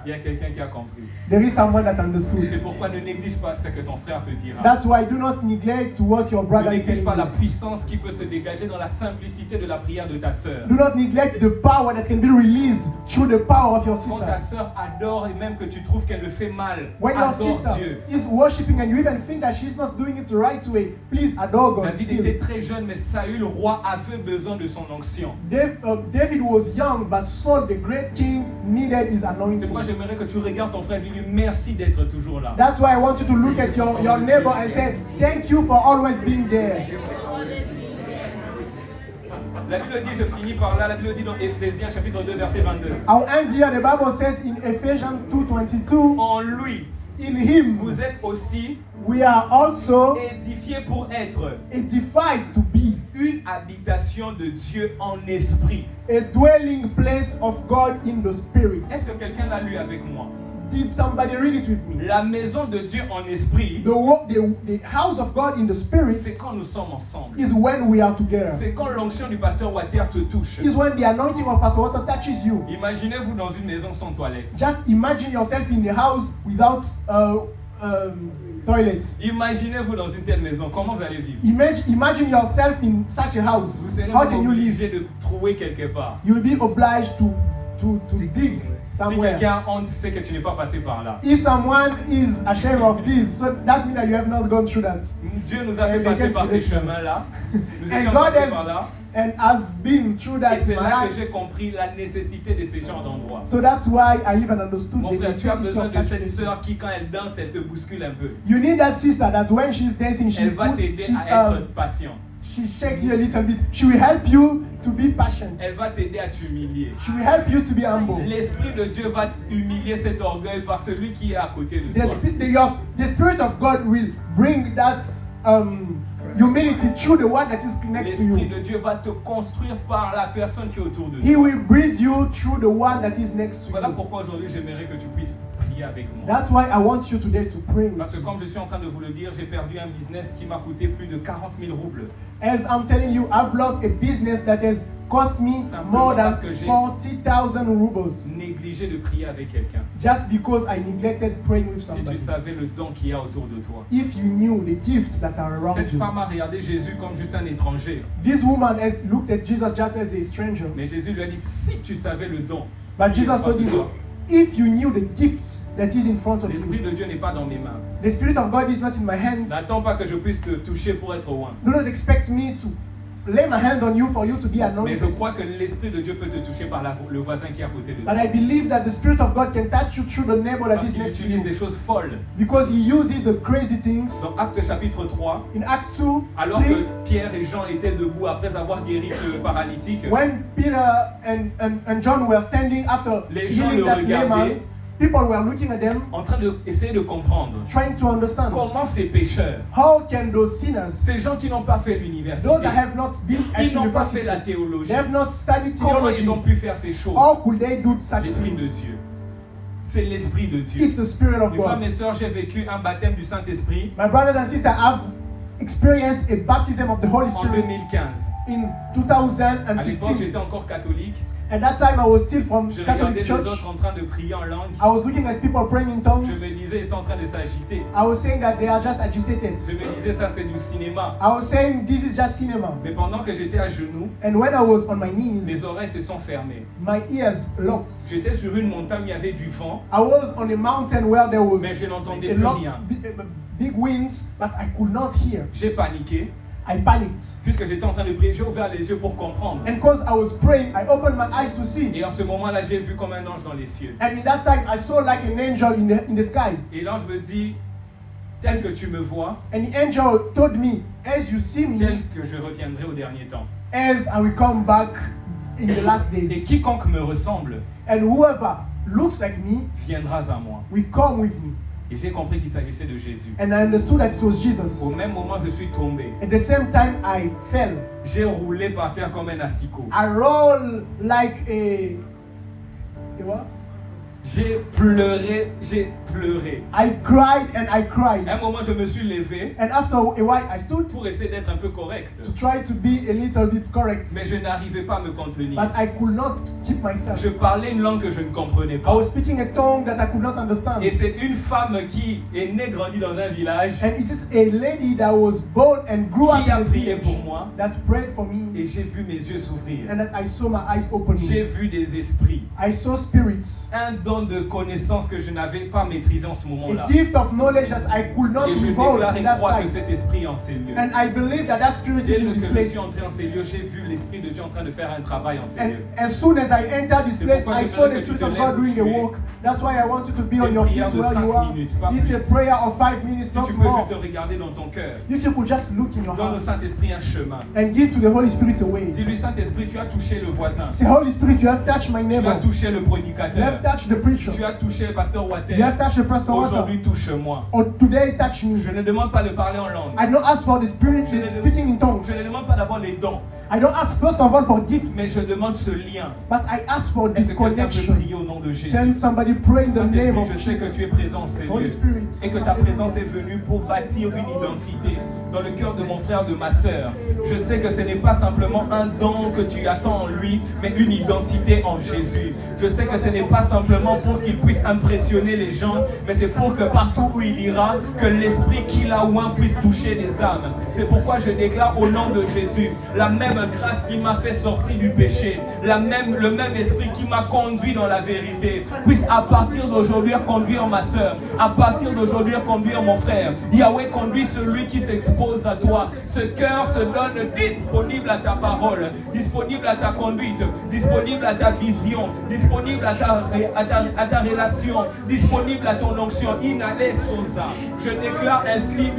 Il y a quelqu'un qui a compris. There is someone that C'est understood. pourquoi ne néglige pas ce que ton frère te dira. That's why do not neglect what your Ne brother is néglige telling pas la you. puissance qui peut se dégager dans la simplicité de la prière de ta sœur. Do not neglect the power that can be released through the power of your Quand ta sister. sœur adore et même que tu trouves qu'elle le fait mal, When your adore sister Dieu. is worshiping and you even think that she's not doing it the right way, please adore God David still. était très jeune, mais Saül, roi, avait besoin de son onction. David was young, but Saul, the great king, needed his C'est pourquoi anointing. j'aimerais que tu regardes ton frère et dis-lui merci d'être toujours là. That's why I want you to look at your neighbor and say, thank you for always being there. La Bible dit, je finis par là, la Bible dit dans Éphésiens chapitre 2 verset 22. I'll end here. The Bible says in Ephesians 2:22, En lui, in him vous êtes aussi we are also édifiés pour être edified to be une habitation de Dieu en esprit. a dwelling place of God in the Spirit. Est-ce que quelqu'un l'a lu avec moi? Did somebody read it with me? La maison de Dieu en esprit, The house of God in the Spirit c'est quand nous sommes ensemble. is when we are together. C'est quand l'onction du pasteur Water te touche. Is when the anointing of Pastor Water touches you. Imaginez-vous dans une maison sans toilette. Just imagine yourself in a house without toilets. Imaginez-vous dans une telle maison. Comment vous allez vivre? Imagine yourself in such a house. Vous serez How can you live? obligé de trouver quelque part. You will be obliged to dig Si somewhere. quelqu'un a honte, c'est que tu n'es pas passé par là. If someone is ashamed of this, so that means that you have not gone through that. Dieu nous a fait And passer they par can't ces relate. chemins-là. Nous And étions God passés par has, là. and I've been through Et that c'est in my là que life. j'ai compris la nécessité de ces genres d'endroits. So that's why I even understood Mon the frère, tu as necessity besoin of de such cette places. sœur qui, quand elle danse, elle te bouscule un peu. You need that sister that when she's dancing, Elle va t'aider à être patient. she shakes you a little bit. She will help you to be patient. Elle va t'aider à t'humilier. She will help you to be humble. L'Esprit de Dieu va humilier cet orgueil par celui qui est à côté de toi. The Spirit of God will bring that humility through the one that is next to L'Esprit you. de Dieu va te construire par la personne qui est autour de He toi. will build you through the one that is next to Voilà you. pourquoi aujourd'hui j'aimerais que tu puisses prier avec moi. That's why I want you today to pray with Parce que me. comme je suis en train de vous le dire, j'ai perdu un business qui m'a coûté plus de 40 000 roubles. As I'm telling you, I've lost a business that has cost me more than 40,000 rubles Négligé de prier avec quelqu'un. just because I neglected praying with Si tu somebody. savais le don qu'il y a autour de toi. If you knew the gifts that are around Cette you. femme a regardé Jésus comme juste un étranger. This woman has looked at Jesus just as a stranger. Mais Jésus lui a dit, si tu savais le don. But qui est en Jesus face told de him, toi. if you knew the gift that is in front of L'Esprit you, de Dieu n'est pas dans mes mains. the Spirit of God is not in my hands. N'attends pas que je puisse te toucher pour être loin. Do not expect me to lay my hands on you for you to be Mais je anointed. crois que l'Esprit de Dieu peut te toucher par le voisin qui est à côté de toi. But I believe that the Spirit of God can touch you through the neighbor that Parce is qu'il next to utilise des you. choses folles. Because he uses the crazy things. Dans Actes chapitre 3, In Acts 2, alors 3, que Pierre et Jean étaient debout après avoir guéri ce paralytique, when Peter and John were standing after Les gens healing le that regardaient. layman, people were looking at them, en train d'essayer de comprendre trying to understand. comment ces pécheurs, How can those sinners, ces gens qui n'ont pas fait l'université, those that have not been at ils n'ont pas fait university, la théologie, they have not studied comment ils theology, ont pu faire ces choses? how could they do such L'Esprit de things? Dieu. C'est l'Esprit de Dieu. It's the Spirit of Mes frères, God. mes sœurs, j'ai vécu un baptême du Saint-Esprit My brothers and sisters, I've experienced a baptism of the Holy en Spirit 2015. in À l'époque, 2015. j'étais encore catholique. At that time, I was still from Je regardais Catholic les Church. autres en train de prier en langue. I was looking at people praying in Je tongues. me disais, ils sont en train de s'agiter. I was saying that they are just agitated. Je me disais, ça c'est du cinéma. I was saying this is just cinema. Mais pendant que j'étais à genoux, And when I was on my mes knees, oreilles se sont fermées. my ears locked. J'étais sur une montagne où il y avait du vent, I was on a mountain where there was mais je n'entendais a plus lot, rien. big winds, but I could not hear. J'ai paniqué. I panicked. Puisque j'étais en train de prier, j'ai ouvert les yeux pour comprendre. And because I was praying, I opened my eyes to see. Et en ce moment-là, j'ai vu comme un ange dans les cieux. And in that time, I saw like an angel in the sky. Et l'ange me dit, tel que tu me vois, And the angel told me, as you see me, tel que je reviendrai au dernier temps. as I will come back in the last Et days. quiconque me ressemble And whoever looks like me viendra à moi. will come with me. Et j'ai compris qu'il s'agissait de Jésus. And I understood that it was Jesus. Au même moment, je suis tombé. At the same time, I fell. J'ai roulé par terre comme un asticot. I rolled like a what? J'ai pleuré, j'ai pleuré. I cried and I À un cried. moment, je me suis levé And after a while, I stood pour essayer d'être un peu correct. to try to be a little bit correct. Mais je n'arrivais pas à me contenir. But I could not keep myself. Je parlais une langue que je ne comprenais I pas. was speaking a tongue that I could not understand. Et c'est une femme qui est née, grandie dans un village, And it is a lady that was born and grew up qui a in the prié village pour moi. that prayed for me Et j'ai vu mes yeux s'ouvrir. and that I saw my eyes opening. J'ai vu des esprits. I saw spirits. Un don don de connaissance que je n'avais pas maîtrisé en ce moment-là. A gift of knowledge that I could not Et je revolve déclare in et that crois que side. cet esprit est en ces lieux. And I believe that spirit Dès is in que this je place. suis entré en ces lieux, j'ai vu l'esprit de Dieu en train de faire un travail en ces And lieux. as soon as I entered this C'est place, pourquoi I je saw veux the que tu Spirit te of lèves God où doing tu a es. work. That's why I want you to be C'est on une your prière feet de where 5 you are. minutes, pas It's plus. a prayer of 5 minutes, Si not tu peux more. juste regarder dans ton cœur, If you could just look in your donne au heart Saint-Esprit un chemin. and give to the Holy Spirit a way. Dis-lui, Saint-Esprit, tu as touché le voisin. Say, Holy Spirit, you have touched my Tu as neighbor. touché le You prédicateur. have touched the preacher. Tu as touché le pasteur Water. You have touched the pastor water. Aujourd'hui, touche-moi. Or today, touch me. Je ne demande pas de parler en langue. I don't ask for the Spirit, the speaking in tongues. Je ne demande pas d'avoir les dons, I don't ask first of all for gifts, mais je demande ce lien. but I ask for Est-ce this que quelqu'un peut connection. prier au nom de Jésus? Can somebody pray in the name Saint-Esprit, of je sais que tu es Jesus? présent en ces Holy lieux Spirit. et que ta présence est venue pour bâtir une identité dans le cœur de mon frère, de ma sœur. Je sais que ce n'est pas simplement un don que tu attends en lui, mais une identité en Jésus. Je sais que ce n'est pas simplement pour qu'il puisse impressionner les gens, mais c'est pour que partout où il ira, que l'esprit qu'il a oint puisse toucher des âmes. C'est pourquoi je déclare au nom de Jésus, la même grâce qui m'a fait sortir du péché, le même esprit qui m'a conduit dans la vérité, puisse à partir d'aujourd'hui conduire ma soeur, à partir d'aujourd'hui conduire mon frère. Yahweh, conduit celui qui s'expose à toi. Ce cœur se donne disponible à ta parole, disponible à ta conduite, disponible à ta vision, disponible à ta relation, disponible à ton onction. Inale Sosa. Je déclare ainsi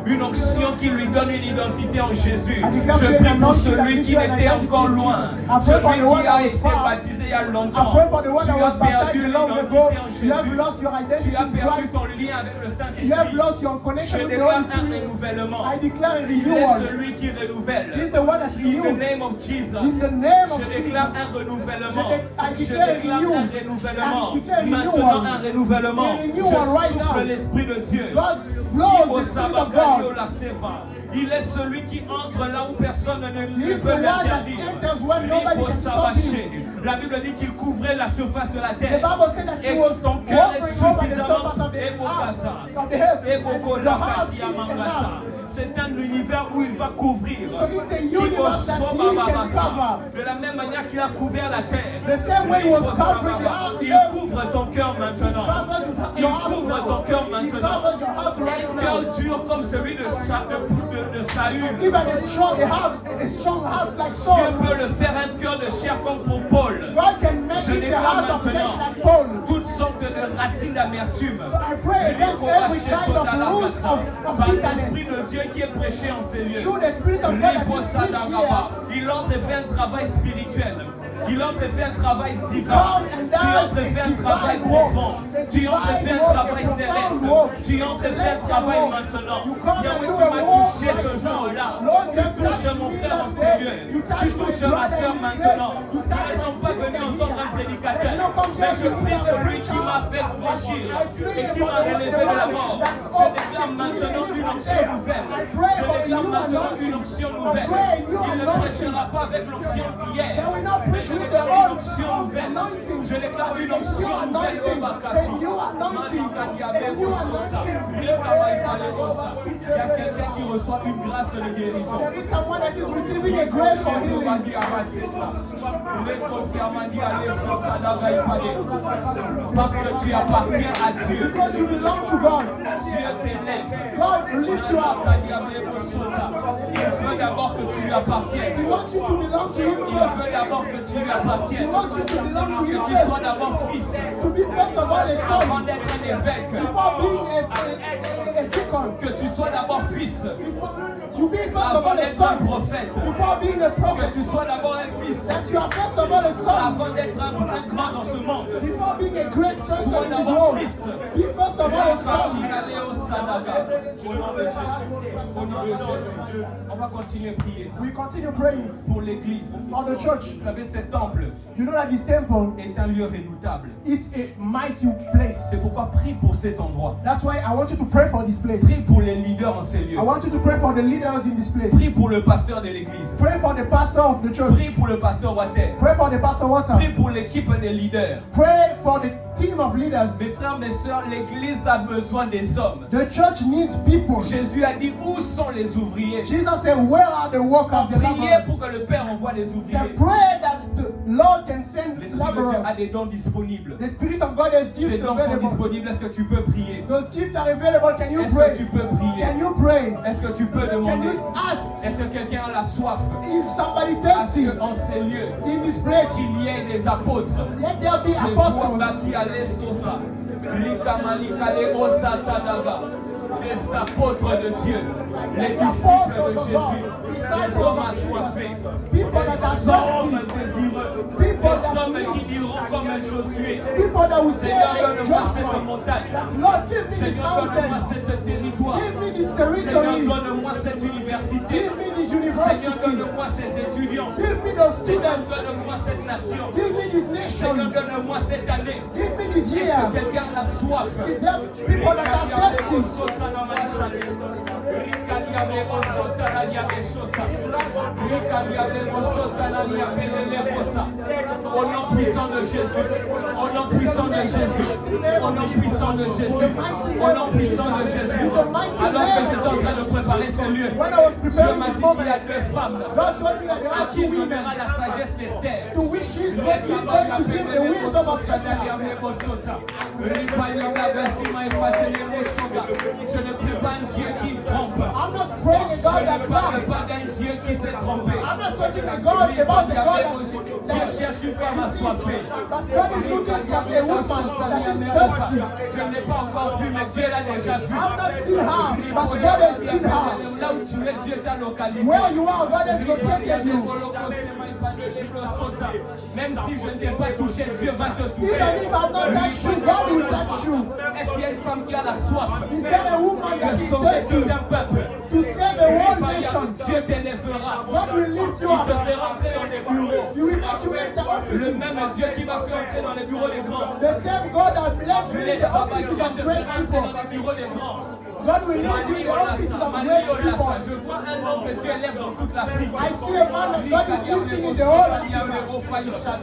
une onction qui lui donne une identité en Jésus. Je prie pour celui qui était encore loin, celui qui a été baptisé il y a longtemps. I pray for the one Tu that as was perdu baptized long l'identité ago. en You have Jésus. lost your identity Tu as in perdu Christ. ton lien avec le You have Saint-Esprit. lost your connection Je with the déclare Holy un Spirit. renouvellement. I declare a Il est renewal. celui qui renouvelle. He's the one that In the renews. name of Jesus. In the name of Je déclare Jesus. un renouvellement. I Je declare a déclare renewal. un renouvellement. I declare a Maintenant renewal. un renouvellement. A renewal Je right souffle now. l'Esprit de Dieu. God blows the Spirit of God. Il est celui qui entre là où personne ne He is the peut one that l'interdire. enters when nobody can stop him. La Bible dit qu'il couvrait la surface de la The terre. Bible said that he Et was ton cœur est walking over the suffisamment surface of the ébocassa. earth, of the earth. Éboko The house lakati is amangasa. enough. C'est un univers où il va couvrir. So it's a Qui universe that ressemble he à can Babassa. cover. De la même manière qu'il a couvert la terre. The same way he was covering the Il earth. couvre ton cœur maintenant. Covers Il your heart couvre now. ton cœur He maintenant. covers your heart right Un cœur now. dur comme celui de Saül. Even a strong heart like Dieu Saul. peut le faire un cœur de chair comme pour Paul. God can make Je it the déclare heart of flesh maintenant like Paul. toutes sortes de racines d'amertume. So I pray against every kind of roots of Par l'Esprit bitterness. de Dieu qui est prêché en ces lieux. Through the Spirit of God that is preached here. Il entre et fait un travail spirituel. Il entre et fait un travail divin. comes and Tu does entres et a fais un travail divine work. profond. A Tu entres et divine fais un work, travail a profound céleste. work, Tu a entres et fais un celestial travail work. maintenant. You come and Yahweh, do tu a m'as work touché ce right now. jour-là. Lord, Tu you have touches touched mon me frère en that ces day. lieux. You Tu touched my touches ma brother soeur in this maintenant. place. You Nous ne touched sommes my pas sister venus here. entendre un prédicateur. Let's not come Mais here je to prie hear a celui qui m'a fait preacher. franchir I pray et qui for m'a the relevé de la mort. that's Je all. déclare maintenant une onction I nouvelle. pray Je for a déclare new maintenant anointing. une onction I nouvelle. pray a new Il ne anointing. prêchera pas avec l'onction d'hier. They will not Mais preach je with the déclare une old onction nouvelle. anointing. Je déclare une A new onction nouvelle au anointing. Bakassi. A new anointing. Manikadiabe A new Bosota. anointing. Rikabaïfalekosa. Il y a quelqu'un qui reçoit une grâce de guérison. There is someone that is receiving a grace for healing. Parce que tu appartiens à Dieu. Because you belong to God. Dieu t'élève. God lift you up. Il veut d'abord que tu lui appartiennes. He wants you to belong to Him Il first. veut d'abord que tu lui He appartiennes. wants you to belong to Que Him tu first. sois d'abord fils. To be first of all a Avant son. d'être un évêque. Before being a deacon. Que tu sois d'abord fils. You be first of Avant all a d'être un son. prophète. Before being a Que prophet. tu sois d'abord un fils. That you are first of all a son. Avant d'être un grand dans ce monde. Before being a great person Sois in this d'abord world. fils. Be first of all a son. Au nom de Jésus. Au nom de Jésus. On va continuer à prier We continue praying pour l'église. for the church. Vous savez, ce temple You know that this temple, est un lieu redoutable. it's a mighty place. C'est pourquoi prie pour cet endroit. That's why I want you to pray for this place. Prie pour les leaders en ces lieux. I want you to pray for the leaders in this place. Prie pour le pasteur de l'église. Pray for the pastor of the church. Prie pour le pasteur Water. Pray for the pastor Water. Prie pour l'équipe des leaders. Pray for the team of leaders. Mes frères, mes sœurs, l'église a besoin des hommes. The church needs people. Jésus a dit, où sont les ouvriers? Jesus said, where are the workers, the Priez laborers? pour que le Père envoie des Say, ouvriers. pray that the Lord can send L'Esprit de Dieu a laborers. des dons disponibles. The Spirit of God has Ces gifts dons sont available. disponibles. Est-ce que tu peux prier? Those gifts are available. Can you Est-ce que pray? tu peux prier? Can you pray? Est-ce que tu peux Can demander? you ask? Est-ce que quelqu'un a la soif? Is somebody À ce thirsty qu'en ces lieux, in this place? qu'il y ait des apôtres. Let there be Je vois apostles. Baki Ale Sosa, Lika Malika Le Osa Tadaga, des apôtres de Dieu, les disciples de Jésus, des hommes assoiffés, People that are des hommes thirsty. désireux, People des that hommes qui need. diront comme Josué, People that will say Seigneur, like donne-moi cette Joshua, montagne, that Lord, give me this Seigneur, donne-moi mountain. cet territoire, Give me this Seigneur, territory. donne-moi cette université, Give me this Seigneur, university. donne-moi ces étudiants, Give me those Seigneur, students. donne-moi cette nation, Give me this Seigneur, nation. donne-moi cette année. Give me this Est-ce que year. quelqu'un a soif? Is there people that are thirsty? Au nom puissant de Jésus, au nom puissant de Jésus, au nom puissant de Jésus, au nom puissant de Jésus. Alors que j'étais en train de préparer ce lieu, When I was Dieu preparing m'a this dit qu'il y a moment, deux femmes God told me that there à are qui two il women donnera la sagesse d'Esther. to which He's going to give the wisdom of Esther. Je ne prie pas un Dieu qui trompe. I'm not praying a God Je that ne parle lies. pas d'un Dieu qui s'est trompé. I'm not talking a God about a God Dieu cherche une femme assoiffée. but God is looking for a woman that is thirsty. Je ne l'ai pas encore vu, mais Dieu l'a déjà vu. I've not seen her, but God has seen her. Là où tu es, Dieu t'a localisé. Where you are, God has located you. Même si je ne t'ai pas touché, Dieu va te toucher. Even if I'm not touched you, God will touch you. Est-ce qu'il y a une femme qui a la soif Is there a woman that de is sauver thirsty tout un peuple? to save a whole nation? Dieu t'élèvera. God will lift you Il te up. fait rentrer dans les bureaux. You will make you enter Le offices. même Dieu qui va faire entrer dans les bureaux des grands. The same God that led you in Les the sabbats, offices Dieu of te great fait entrer dans people. les bureaux des grands. God will lead you in the offices of great people. Je vois un homme que Dieu élève dans toute l'Afrique. I see a man that God is lifting in the whole Africa.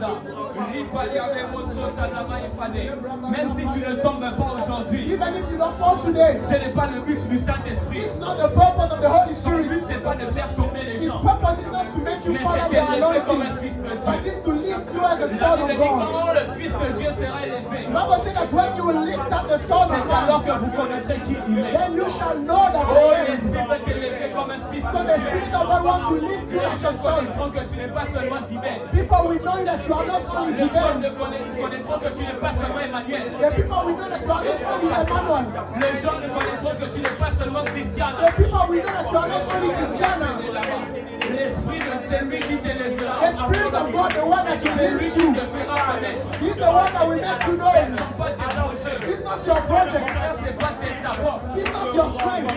Même si tu ne tombes pas aujourd'hui, Even if you don't fall today, ce n'est pas le but du Saint-Esprit. it's not the purpose of the Holy Son but, Spirit. c'est pas de faire tomber les His gens. purpose is not to make you Mais fall c'est under d'élever comme un anointing, fils de but Dieu. it's to lift you as a La son Bible of dit God. quand le Fils de Dieu sera élevé, The Bible says that when you lift up the Son of c'est alors Man, que vous connaîtrez qui il est. then you shall know that Oh, I am. l'Esprit veut t'élever comme un fils So de the Dieu. Spirit of God wants to lift you Les as a gens son. connaîtront que tu n'es pas seulement Tibet. People will know that you are not only Les gens Divine. connaîtront que tu n'es pas seulement Emmanuel. The people will know that you are not only Emmanuel. Les gens ne connaîtront que tu n'es pas seulement Christiane. The people will know that you are not only Christiana. L'Esprit de c'est lui qui t'élèvera. The Spirit of God, the one that will C'est lui lift qui you, te fera connaître. He's the one that will make you know Ce it. ne sont pas tes projets. It's not your project. C'est pas ta force. It's not your strength.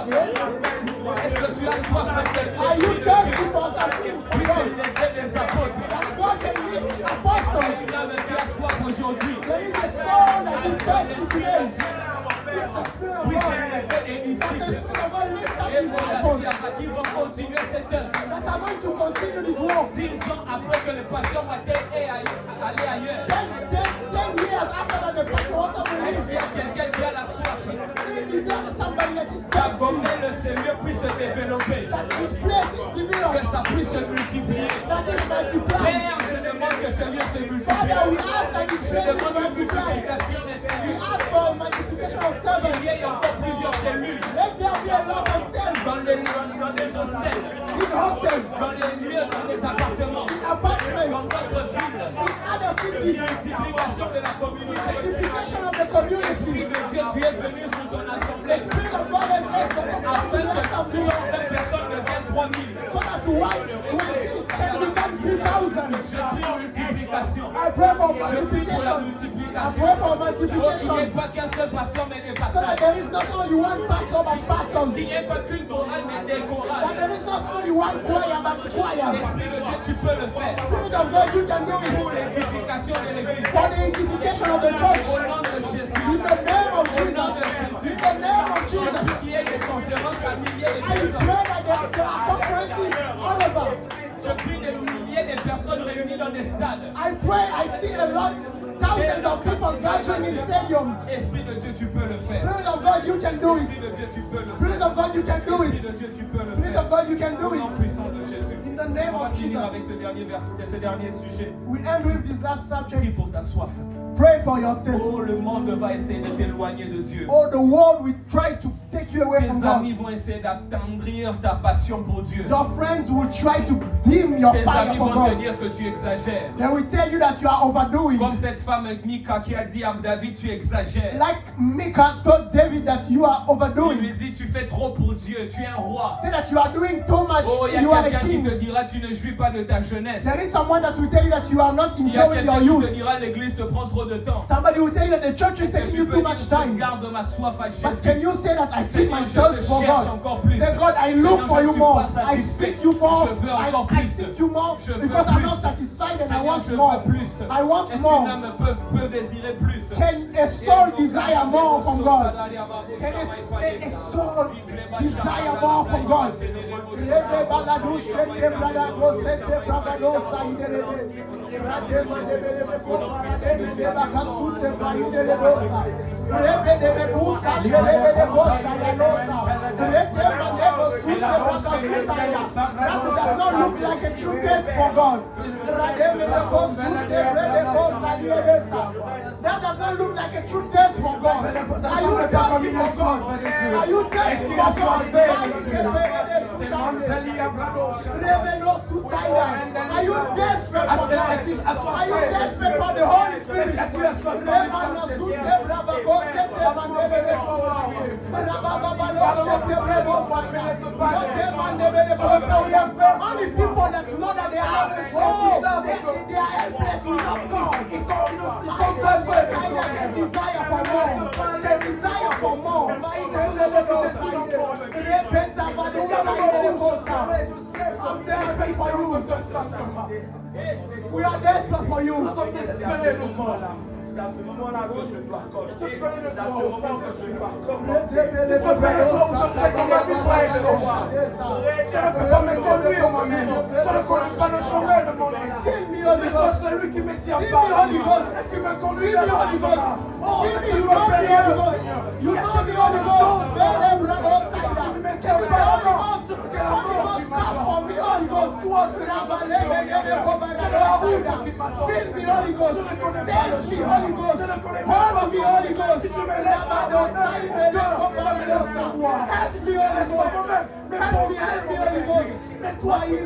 Est-ce que tu as soif de quelque Are you chose? thirsty for something from Oui, God? c'est des apôtres. That God can lift apostles. Tu as soif aujourd'hui. There is a soul that is thirsty today. It's the Spirit of Oui, God. c'est l'effet des That the disciples. Spirit of God lift up Et His c'est disciples qui vont continuer cette œuvre. that are going to continue this work. 10 ans après que le pasteur Matthieu est allé ailleurs. 10 years after that, the pastor wants to Est-ce qu'il y leave. a quelqu'un qui a la soif? Is there somebody that is Que thirsty? le Seigneur puisse se développer. That His place is Que developed. ça puisse se multiplier. That is multiplied. Père, je demande que ce lieu se multiplie. Father, we ask that His Je place is demande une multiplied. multiplication des We cellules. ask for a multiplication of Il servants. y ait encore plusieurs cellules Let there be a lot of cells dans les hostels, in hostels, dans les lieux, dans les appartements, in dans apartments, notre ville. in other cities. Multiplication de la communauté. Multiplication of the Esprit community. de Dieu, tu es venu sur ton assemblée Spirit of God has left the afin que assembly 120 personnes deviennent 3000. so that 120 can become 3,000. Je prie multiplication. I pray for Je prie pour la multiplication. I multiplication. pray for Oh, qu'il n'y ait multiplication. pas qu'un seul pasteur, mais des So pasteurs. that there is not only one pastor but pastors. Qu'il n'y ait pas qu'une chorale, mais des That chorales. there is not only one choir but choirs. Esprit de Dieu, tu peux le faire. Spirit of God, you can do Pour it. l'édification de l'église. For the edification of the church. Au nom de Jésus. In the name of Jesus. In the name of Je Jesus. prie qu'il y ait des conférences à milliers de I pray personnes. that there are conferences all over. Je prie des milliers de personnes réunies dans des stades. I pray, I see a lot, thousands of people gathering in stadiums. Esprit de Dieu, tu peux le faire. Spirit of God, you can do Esprit it. de Dieu, tu peux le faire. Spirit of God, you can do Esprit de it. Dieu, tu peux le Spirit faire. of God, you can do Au nom it. puissant de Jésus. In the name On va of prier finir Jesus. avec ce dernier verset, ce dernier sujet. We end with this last Prie subject. pour ta soif. Pray for your thirst. Oh, le monde va essayer de t'éloigner de Dieu. Oh, the world will try to take you away from Tes amis God. vont essayer d'attendrir ta passion pour Dieu. Your friends will try to dim your Tes fire amis for vont te God. dire que tu exagères. They will tell you that you are overdoing. Comme cette femme Mika qui a dit à David, tu exagères. Like Micah told David that you are Il lui overdoing. dit, tu fais trop pour Dieu, tu es un roi. Say that you are doing too much. Oh, il y You a are a quelqu'un qui te king. dira, tu ne jouis pas de ta jeunesse. There is someone that will tell you that you are not Il y a enjoying quelqu'un your qui te youth. dira, l'église te prend trop de temps. Somebody will tell you that the church is Est-ce que taking tu you peux too dire, much je time. garde ma soif à But Jésus. can you say that I seek my Seigneur, je thirst te for cherche God? encore plus. Say, God, I look Seigneur, for je you ne suis more. pas I satisfait. seek you more. Je veux encore I plus. seek you more Je veux because I'm plus. not satisfied and I Seigneur, want je more. veux plus. I want Est-ce more. qu'une âme peut désirer plus? Can a soul desire more from God? Can a soul desire more from God? That does not look like a true test for God. That does not look like a true test for God. Are you thirsty for God? Are you thirsty for God? Are you desperate for God? Are you desperate for the Holy Spirit? Only people that know that they are they are helpless without God. Can desire for more. Can desire for more. I'm desperate for you. We are desperate for you. C'est à ce moment-là que je dois cocher. C'est à ce moment que je dois Je ne peux pas me conduire moi-même. Je ne connais pas le chemin de mon âme. Mais c'est celui qui me tient par la main et qui me conduit vers sa gloire. Oh, je te veux payer, Seigneur. Il y a quelque chose tu m'interpelles vraiment sur quel amour tu m'accordes. Toi, c'est la route qui m'a sauvé. Je ne connais pas le chemin. Je ne connais pas le chemin. Si tu me laisses pardonner, Dieu va me laisser voir. Mais pensez, mais toi qui connais le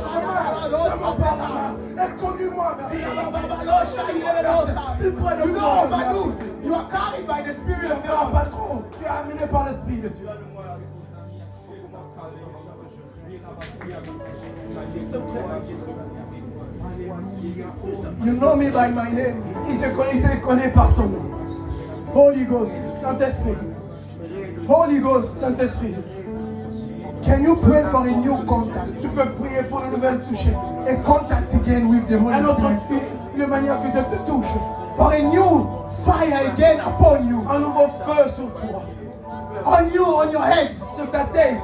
chemin, et conduis-moi You are carried by the Spirit of God. pas trop. Tu es amené par l'Esprit de Dieu. You know me by my name. Il te connaît par son nom. Holy Ghost. Saint-Esprit. Holy Ghost. Saint-Esprit. Can you pray for a new contact? Tu peux prier pour une nouvelle touchée. A contact again with the Holy Un autre Spirit. une manière que Dieu te touche. For a new fire again upon you. Un nouveau feu sur toi. On you, on your heads. Sur ta tête.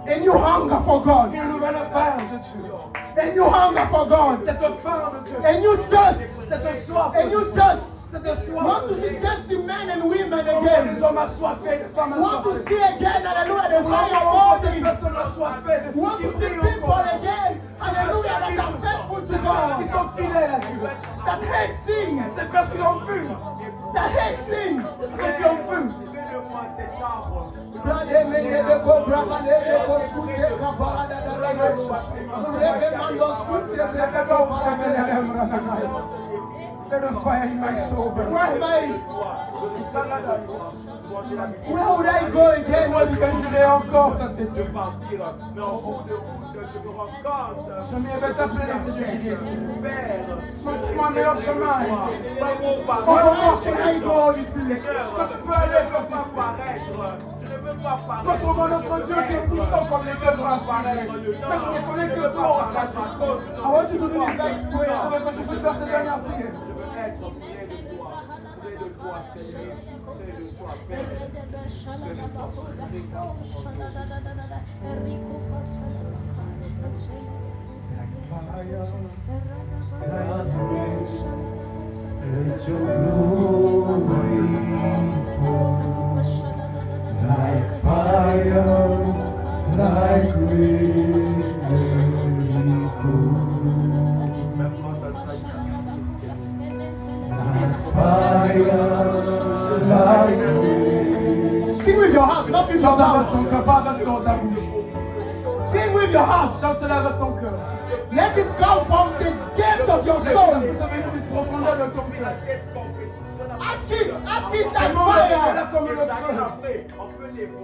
A new hunger for God. Une nouvelle faim de Dieu. A new hunger for God. Cette faim de Dieu. A new thirst. Cette soif. A new thirst. Cette You soif. want to see thirsty men and women Des again. hommes assoiffés, des femmes You want to assoiffées. see again, hallelujah, the fire Des burning. personnes assoiffées. You want to see Qui people again, hallelujah, that are faithful to qui God. sont fidèles à Dieu. That hate sin. C'est parce qu'ils ont vu. That hate sin. Parce qu'ils ont vu. Let the fire in my soul burn. Where am I? Where would I go again? Où est-ce que j'irai encore, Saint-Esprit? Je vais t'appeler, Seigneur Jésus. Montre-moi un meilleur chemin. Where else can I go, Holy Spirit? Est-ce que je peux aller, Saint-Esprit? Montre-moi notre Dieu qui est puissant comme les dieux de la suite. Mais je ne connais que toi, Saint-Esprit. I want you to do this last Je prayer. veux que tu puisses faire cette dernière prière. Let your glory fall like fire. like rain. Sing with your heart, not with your Chante avec mouth. ton cœur, pas avec ta bouche. Sing with your heart. Chante-le avec ton cœur. Let it come from the depth of your soul. Vous savez, une profondeur de ton cœur. Ask it like Demande-le fire. comme le feu.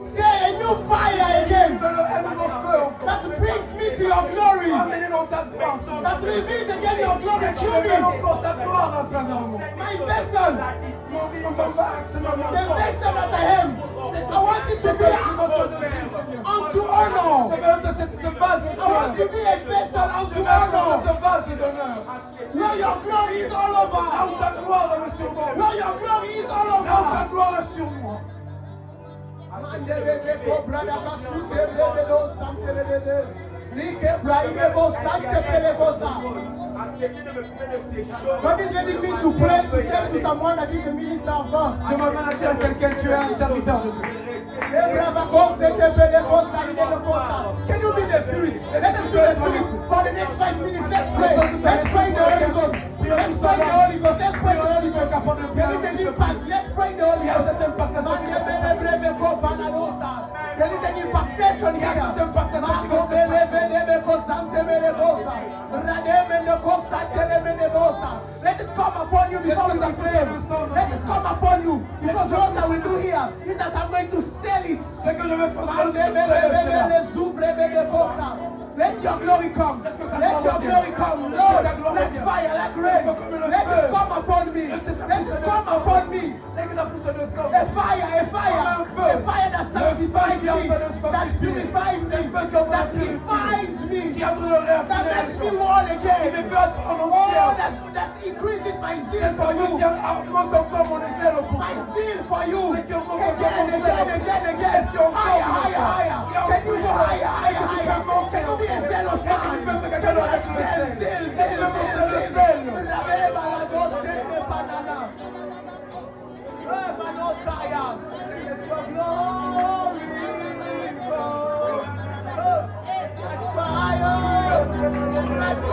Say a new fire again Fais-le un nouveau feu encore. that brings me to your glory, Amenez dans ta gloire. that reveals again your glory through Fais me. encore ta gloire à travers moi. My vessel, Mon vase, Seigneur, mon the vessel that I am, I want it to be unto honor. Je veux de cette vase I want to be a vessel unto honor. cette vase d'honneur. Lord, your glory is all Là over. où ta gloire est sur moi. Lord, your glory is all Là où ta over. gloire est sur moi. God is leading me to pray to say to someone that is a minister of God. Je m'amène à dire à quelqu'un, tu es un serviteur de Dieu. Can you be the spirit? Let us be the spirit for the next 5 minutes. Let's pray. Let's pray in the Holy Ghost. Let's pray in the Holy Ghost. Let's pray in the Holy Ghost. There is an impact. Let's pray in the Holy Ghost. There is an impactation here. Let it come upon you before we declare. Let it come upon you. Because what I will do here is that I'm going to sell it. C'est que je vais faire Let your glory come. Let your glory come. Lord, let fire, let rain. Let it come upon me. Let it come upon me. A fire that sanctifies me, that purifies me, that refines me, that makes me whole again. Oh, that increases my zeal for you. My zeal for you. Again. Higher. Can you go higher? Can you be a zealous man? Can you zeal? Manosaya, let your glory go. Like fire, like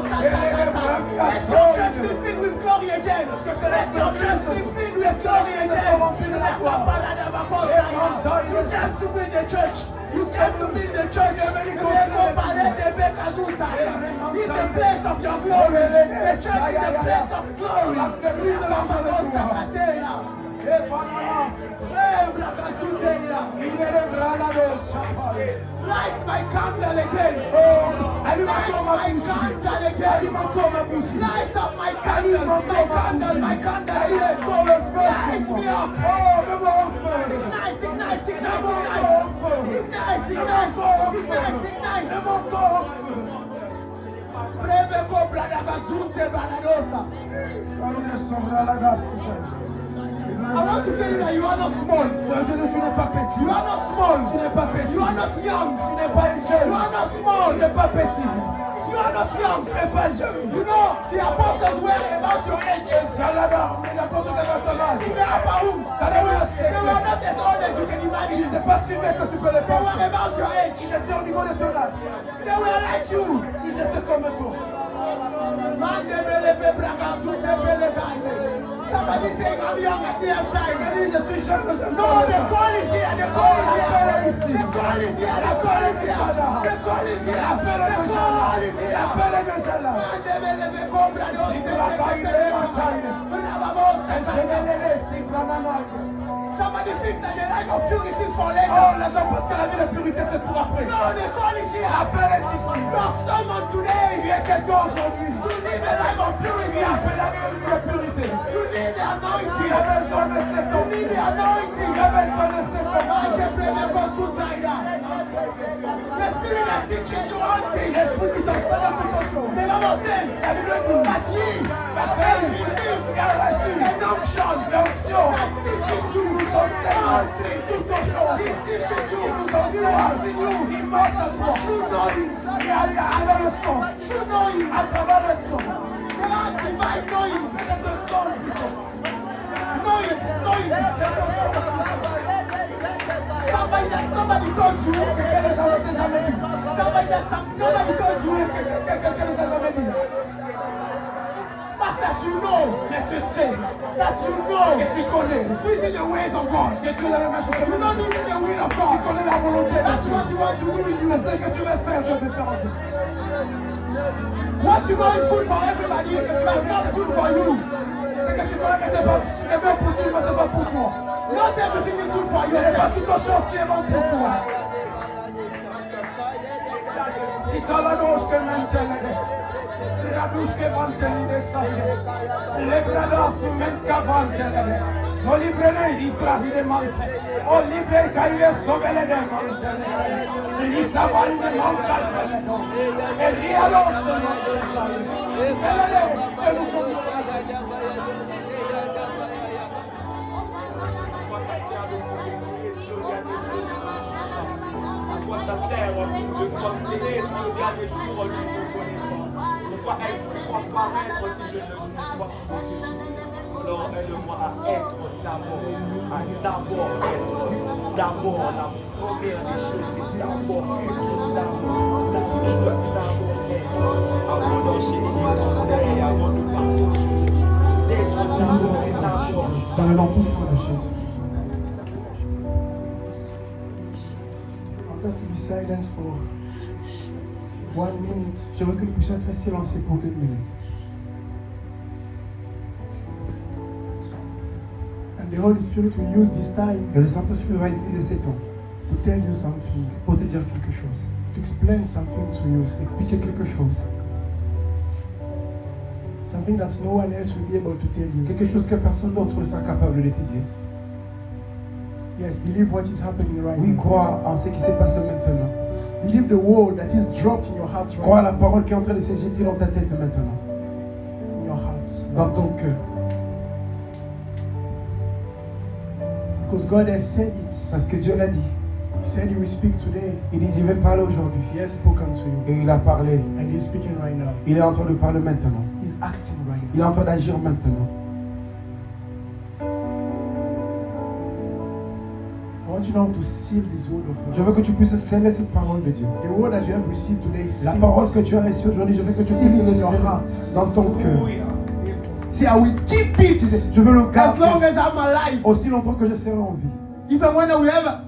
Let your church be filled with glory again. Let your church be filled with glory again. You came to build the church. You came to build the church. It's the place of your glory. The church is the place of glory. Light my candle again. Light my candle again. Light up my candle. My candle. Light me up. I want to tell you that you are not small. Tu n'es pas petit. You are not small. Tu n'es pas petit. You are not young. Tu n'es pas jeune. You are not small. Tu n'es pas petit. You are not young. Tu n'es pas jeune. You know the apostles were about your age. Salada, les apôtres de ton âge. In the upper room, they were not as old as you can Tu imagine. n'es pas si vieux que tu peux le They were penser. about your age. Ils étaient au niveau de ton âge. They were like you. Ils étaient comme toi. Somebody saying I'm young, I see I'm tired. Je suis jeune. No, the call is here. The call is here. The call is here. The call is here. The call is here. The call is here. Appelle déjà là. Somebody thinks that the life of purity is for later. Oh, les gens pensent que la vie de purité c'est pour après. No, the call is here. L'appel est ici. You are summoned Tu today es quelqu'un aujourd'hui. to live a life of Tu purity. es appelé à vivre une vie de purité. You need the Tu anointing. as besoin de cet You homme. need the Tu anointing. as besoin de cet homme. The spirit that teaches you all things. L'esprit qui t'enseigne toutes choses. The Bible says that ye have received an unction that teaches you all things. It teaches you. It works in you. Il marche en toi. True knowings. Avec le son. True knowings. À travers le son. There are divine knowings. C'est le son Somebody that nobody told you. Quelqu'un les a jamais dit. Somebody that nobody told you. Quelqu'un les a jamais dit. That's that you know. Mais tu sais That you know. que tu connais. These are the ways of God. Que tu es dans la marche You know this is the will of Tu God. connais la volonté de That's Dieu. what you want to do in you. C'est ce que tu veux faire, je vais faire en toi. What you know is good for everybody, but not good for you. C'est que tu connais que c'est bien pour tout, mais c'est pas pour toi. Not everything is good for Il n'y a pas yourself. toute chose qui est bonne pour toi. Si tu as la gauche que maintenant, la douche que maintenant descende, les bras là sous ment qu'avant, so libre Israël de mante, o libre qu'il est sauvé de mante, l'Israël de mante, et rialo se mante, c'est là que nous À quoi ça sert de prospérer si au dernier jour tu ne connais pas? Pourquoi être si je ne suis pas Dieu? Alors aide-moi à être d'abord être. D'abord, la première des choses, c'est d'abord être. Je dois d'abord être. Avant d'enchaîner les conseils, avant de parler. D'être d'abord et d'abord. Dans le nom puissant de Jésus. I want us to be silent for 1 minute. Je veux que nous puissions être silencieux pour 1 minute. And the Holy Spirit will use this time Et le Saint-Esprit va utiliser ces temps to tell you something, pour te dire quelque chose, to explain something to you. expliquer quelque chose, Something that no one else will be able to tell you. quelque chose que personne d'autre sera capable de te dire. Yes, believe what is happening right Oui, now. crois en ce qui s'est passé maintenant. Believe the word that is dropped in your heart Crois à right la parole qui est en train de se jeter dans ta tête maintenant, now. In your hearts. dans ton cœur. Because God has said it. Parce que Dieu l'a dit. He said He will speak today. Il dit, je vais parler aujourd'hui. He has spoken to you. Et il a parlé. And He's speaking right now. Il est en train de parler maintenant. He's acting right Il est now. en train d'agir maintenant. I want you now to seal this word of Je God. veux que tu puisses sceller cette parole de Dieu. The word that you have received today, La seal parole que it. tu as reçue aujourd'hui, je veux que tu Seal puisses it le in your sceller heart. dans ton cœur. Alléluia. See, I will keep it Je veux le as garder long as I'm alive. aussi longtemps que je serai en vie. Even when I will have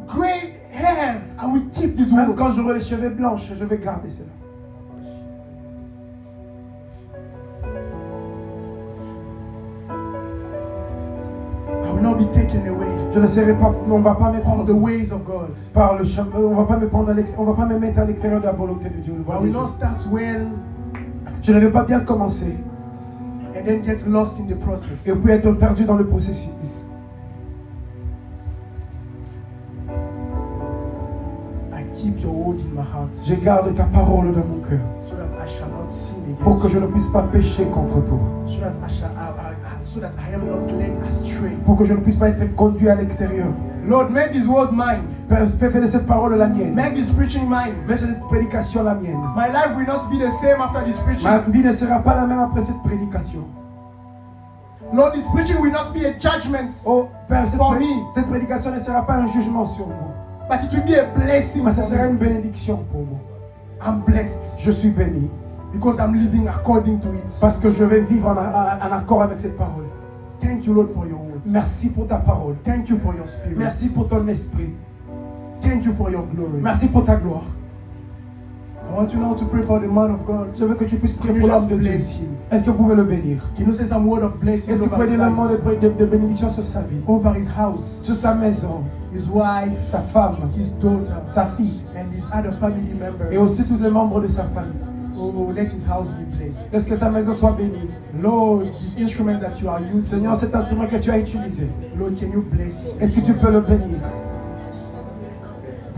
gray hair, I will keep this Même word. quand j'aurai les cheveux blanches, je vais garder cela. I will not be taken away Je ne serai pas, on va pas me from prendre the ways of God. par le chemin, on va pas me prendre on va pas me mettre à l'extérieur de la volonté de Dieu. le I voie de will Dieu. not start well Je ne vais pas bien commencer and then get lost in the process. et puis être perdu dans le processus. I keep your word in my heart Je garde ta parole dans mon cœur so that I shall not sin pour against que je you. ne puisse pas pécher contre toi, So that so that I am not led astray. pour que je ne puisse pas être conduit à l'extérieur. Lord, make this word mine. Père, fais de cette parole la mienne. Make this preaching mine. Mets cette prédication la mienne. My life will not be the same after this preaching. Ma vie ne sera pas la même après cette prédication. Lord, this preaching will not be a judgment, Oh Père, For me. cette prédication ne sera pas un jugement sur moi, but it will be a blessing. mais ça for sera me. une bénédiction pour moi. I'm blessed Je suis béni because I'm living according to it. parce que je vais vivre en accord avec cette parole. Thank you, Lord, for your word. Merci pour ta parole. Thank you for your spirit. Merci pour ton esprit. Thank you for your glory. Merci pour ta gloire. I want you now to pray for the man of God. Je veux que tu puisses prier Can you pour l'homme just de Dieu. bless him? Est-ce que vous pouvez le bénir? Can you say some word of blessing Est-ce que vous over pouvez his dire le life? mot de bénédiction sur sa vie, Over his house, sur sa maison, his wife, sa femme, his daughter, sa fille and his other family members. et aussi tous les membres de sa famille? Oh, let his house be blessed. Est-ce que sa maison soit bénie? Lord, this instrument that you are using, Seigneur, cet instrument que tu as utilisé, Lord, can you bless it? est-ce que tu peux le bénir?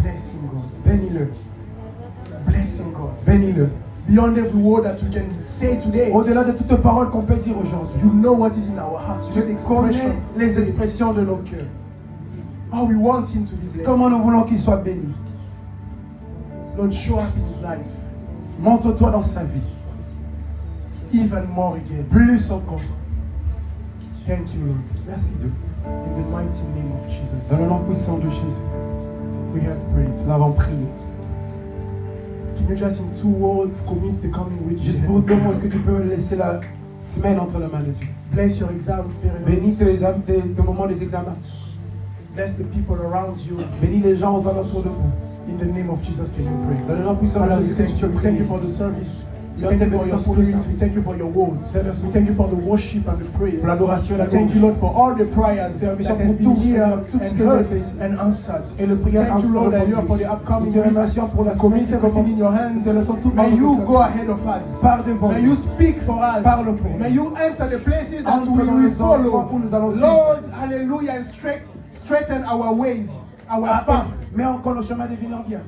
Bless him, God. Bénis-le. Bless him, God. Bénis-le. Beyond every word that we can say today, Au-delà de toutes les paroles qu'on peut dire aujourd'hui, you know what is in our hearts. You know the tu connais expression. les expressions de nos cœurs. How we want him to be blessed. Comment nous voulons qu'il soit béni. Lord, show up in his life Montre-toi dans sa vie, even more again. plus encore. Thank you, Lord. Merci Dieu. In the mighty name of Jesus, Dans le nom puissant de Jésus, we have prayed. nous avons prié. Can you just in 2 words commit the coming week? Juste pour 2 mots, est-ce que tu peux laisser la semaine entre les mains de Dieu? Bless your exam Bénis periods. tes moments des examens. Bless the people around you. Bénis les gens aux alentours de vous. In the name of Jesus, can you pray? Dans le nom puissant Father, de we Jésus, thank you. We thank you for the service. We thank you for your spirit. We thank you for your words. We thank you for the worship and the praise. Pour l'adoration et la We thank you, Lord, for all the prayers that Service has pour been tout, here Seigneur, tout ce and que vous avez heard fait. and answered. Et le prière Thank you, Lord, that you are for the upcoming Nous te week. remercions pour la We semaine commit qui everything commence. in your Nous hands. te laissons tout dans May notre you sein. go ahead of us. Pars devant May nous. you speak for us. Parle pour nous. May you enter the places that Entre we dans will les endroits follow. où nous allons suivre. Lord, hallelujah, and straighten our ways, our path. Mets encore le chemin divin en bien.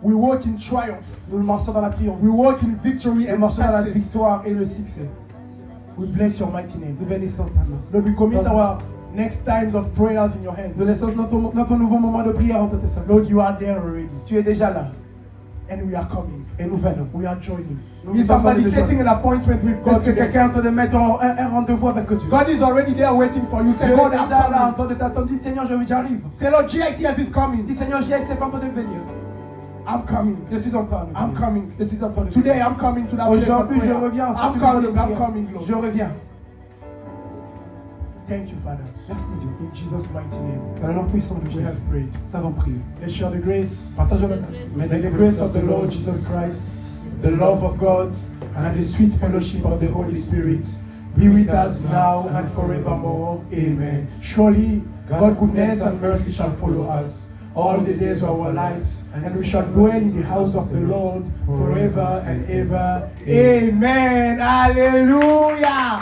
We walk in triumph. Nous le marchons dans la triomphe. We walk in victory Nous and marchons dans la success. victoire et le succès. We bless your mighty name. Nous bénissons ta main. Lord, we commit our next times of prayers in your hands. Nous laissons notre nouveau moment de prière entre tes mains. Lord, you are there already. Tu es déjà là. And we are coming. Et nous venons. We are joining. Nous Is sommes somebody déjà. setting an appointment with Est-ce God que today? quelqu'un est en train de mettre un rendez-vous avec Dieu? God is already there waiting for you. Say, Dieu God, est I'm déjà là en coming. train de t'attendre. Dis Seigneur, j'arrive. Say, Lord, GICF is coming. Dis Seigneur, j'ai c'est pas en train de venir. I'm coming. Je suis en train de venir. I'm coming. Je suis en train de venir. Today I'm coming to that place of Aujourd'hui, je prayer. reviens. I'm coming, Lord. Je reviens. Thank you, Father. Merci Dieu. In Jesus' mighty name, Dans le nom puissant de we Jésus, have prayed. nous avons prié. Let's share the grace. Partageons la grâce. May the grace of the Lord Jesus Christ, the love of God, and the sweet fellowship of the Holy Spirit be with us now and forevermore. Amen. Surely, God's goodness and mercy shall follow us all the days of our lives, and we shall dwell in the house of the Lord forever and ever. Amen. Hallelujah.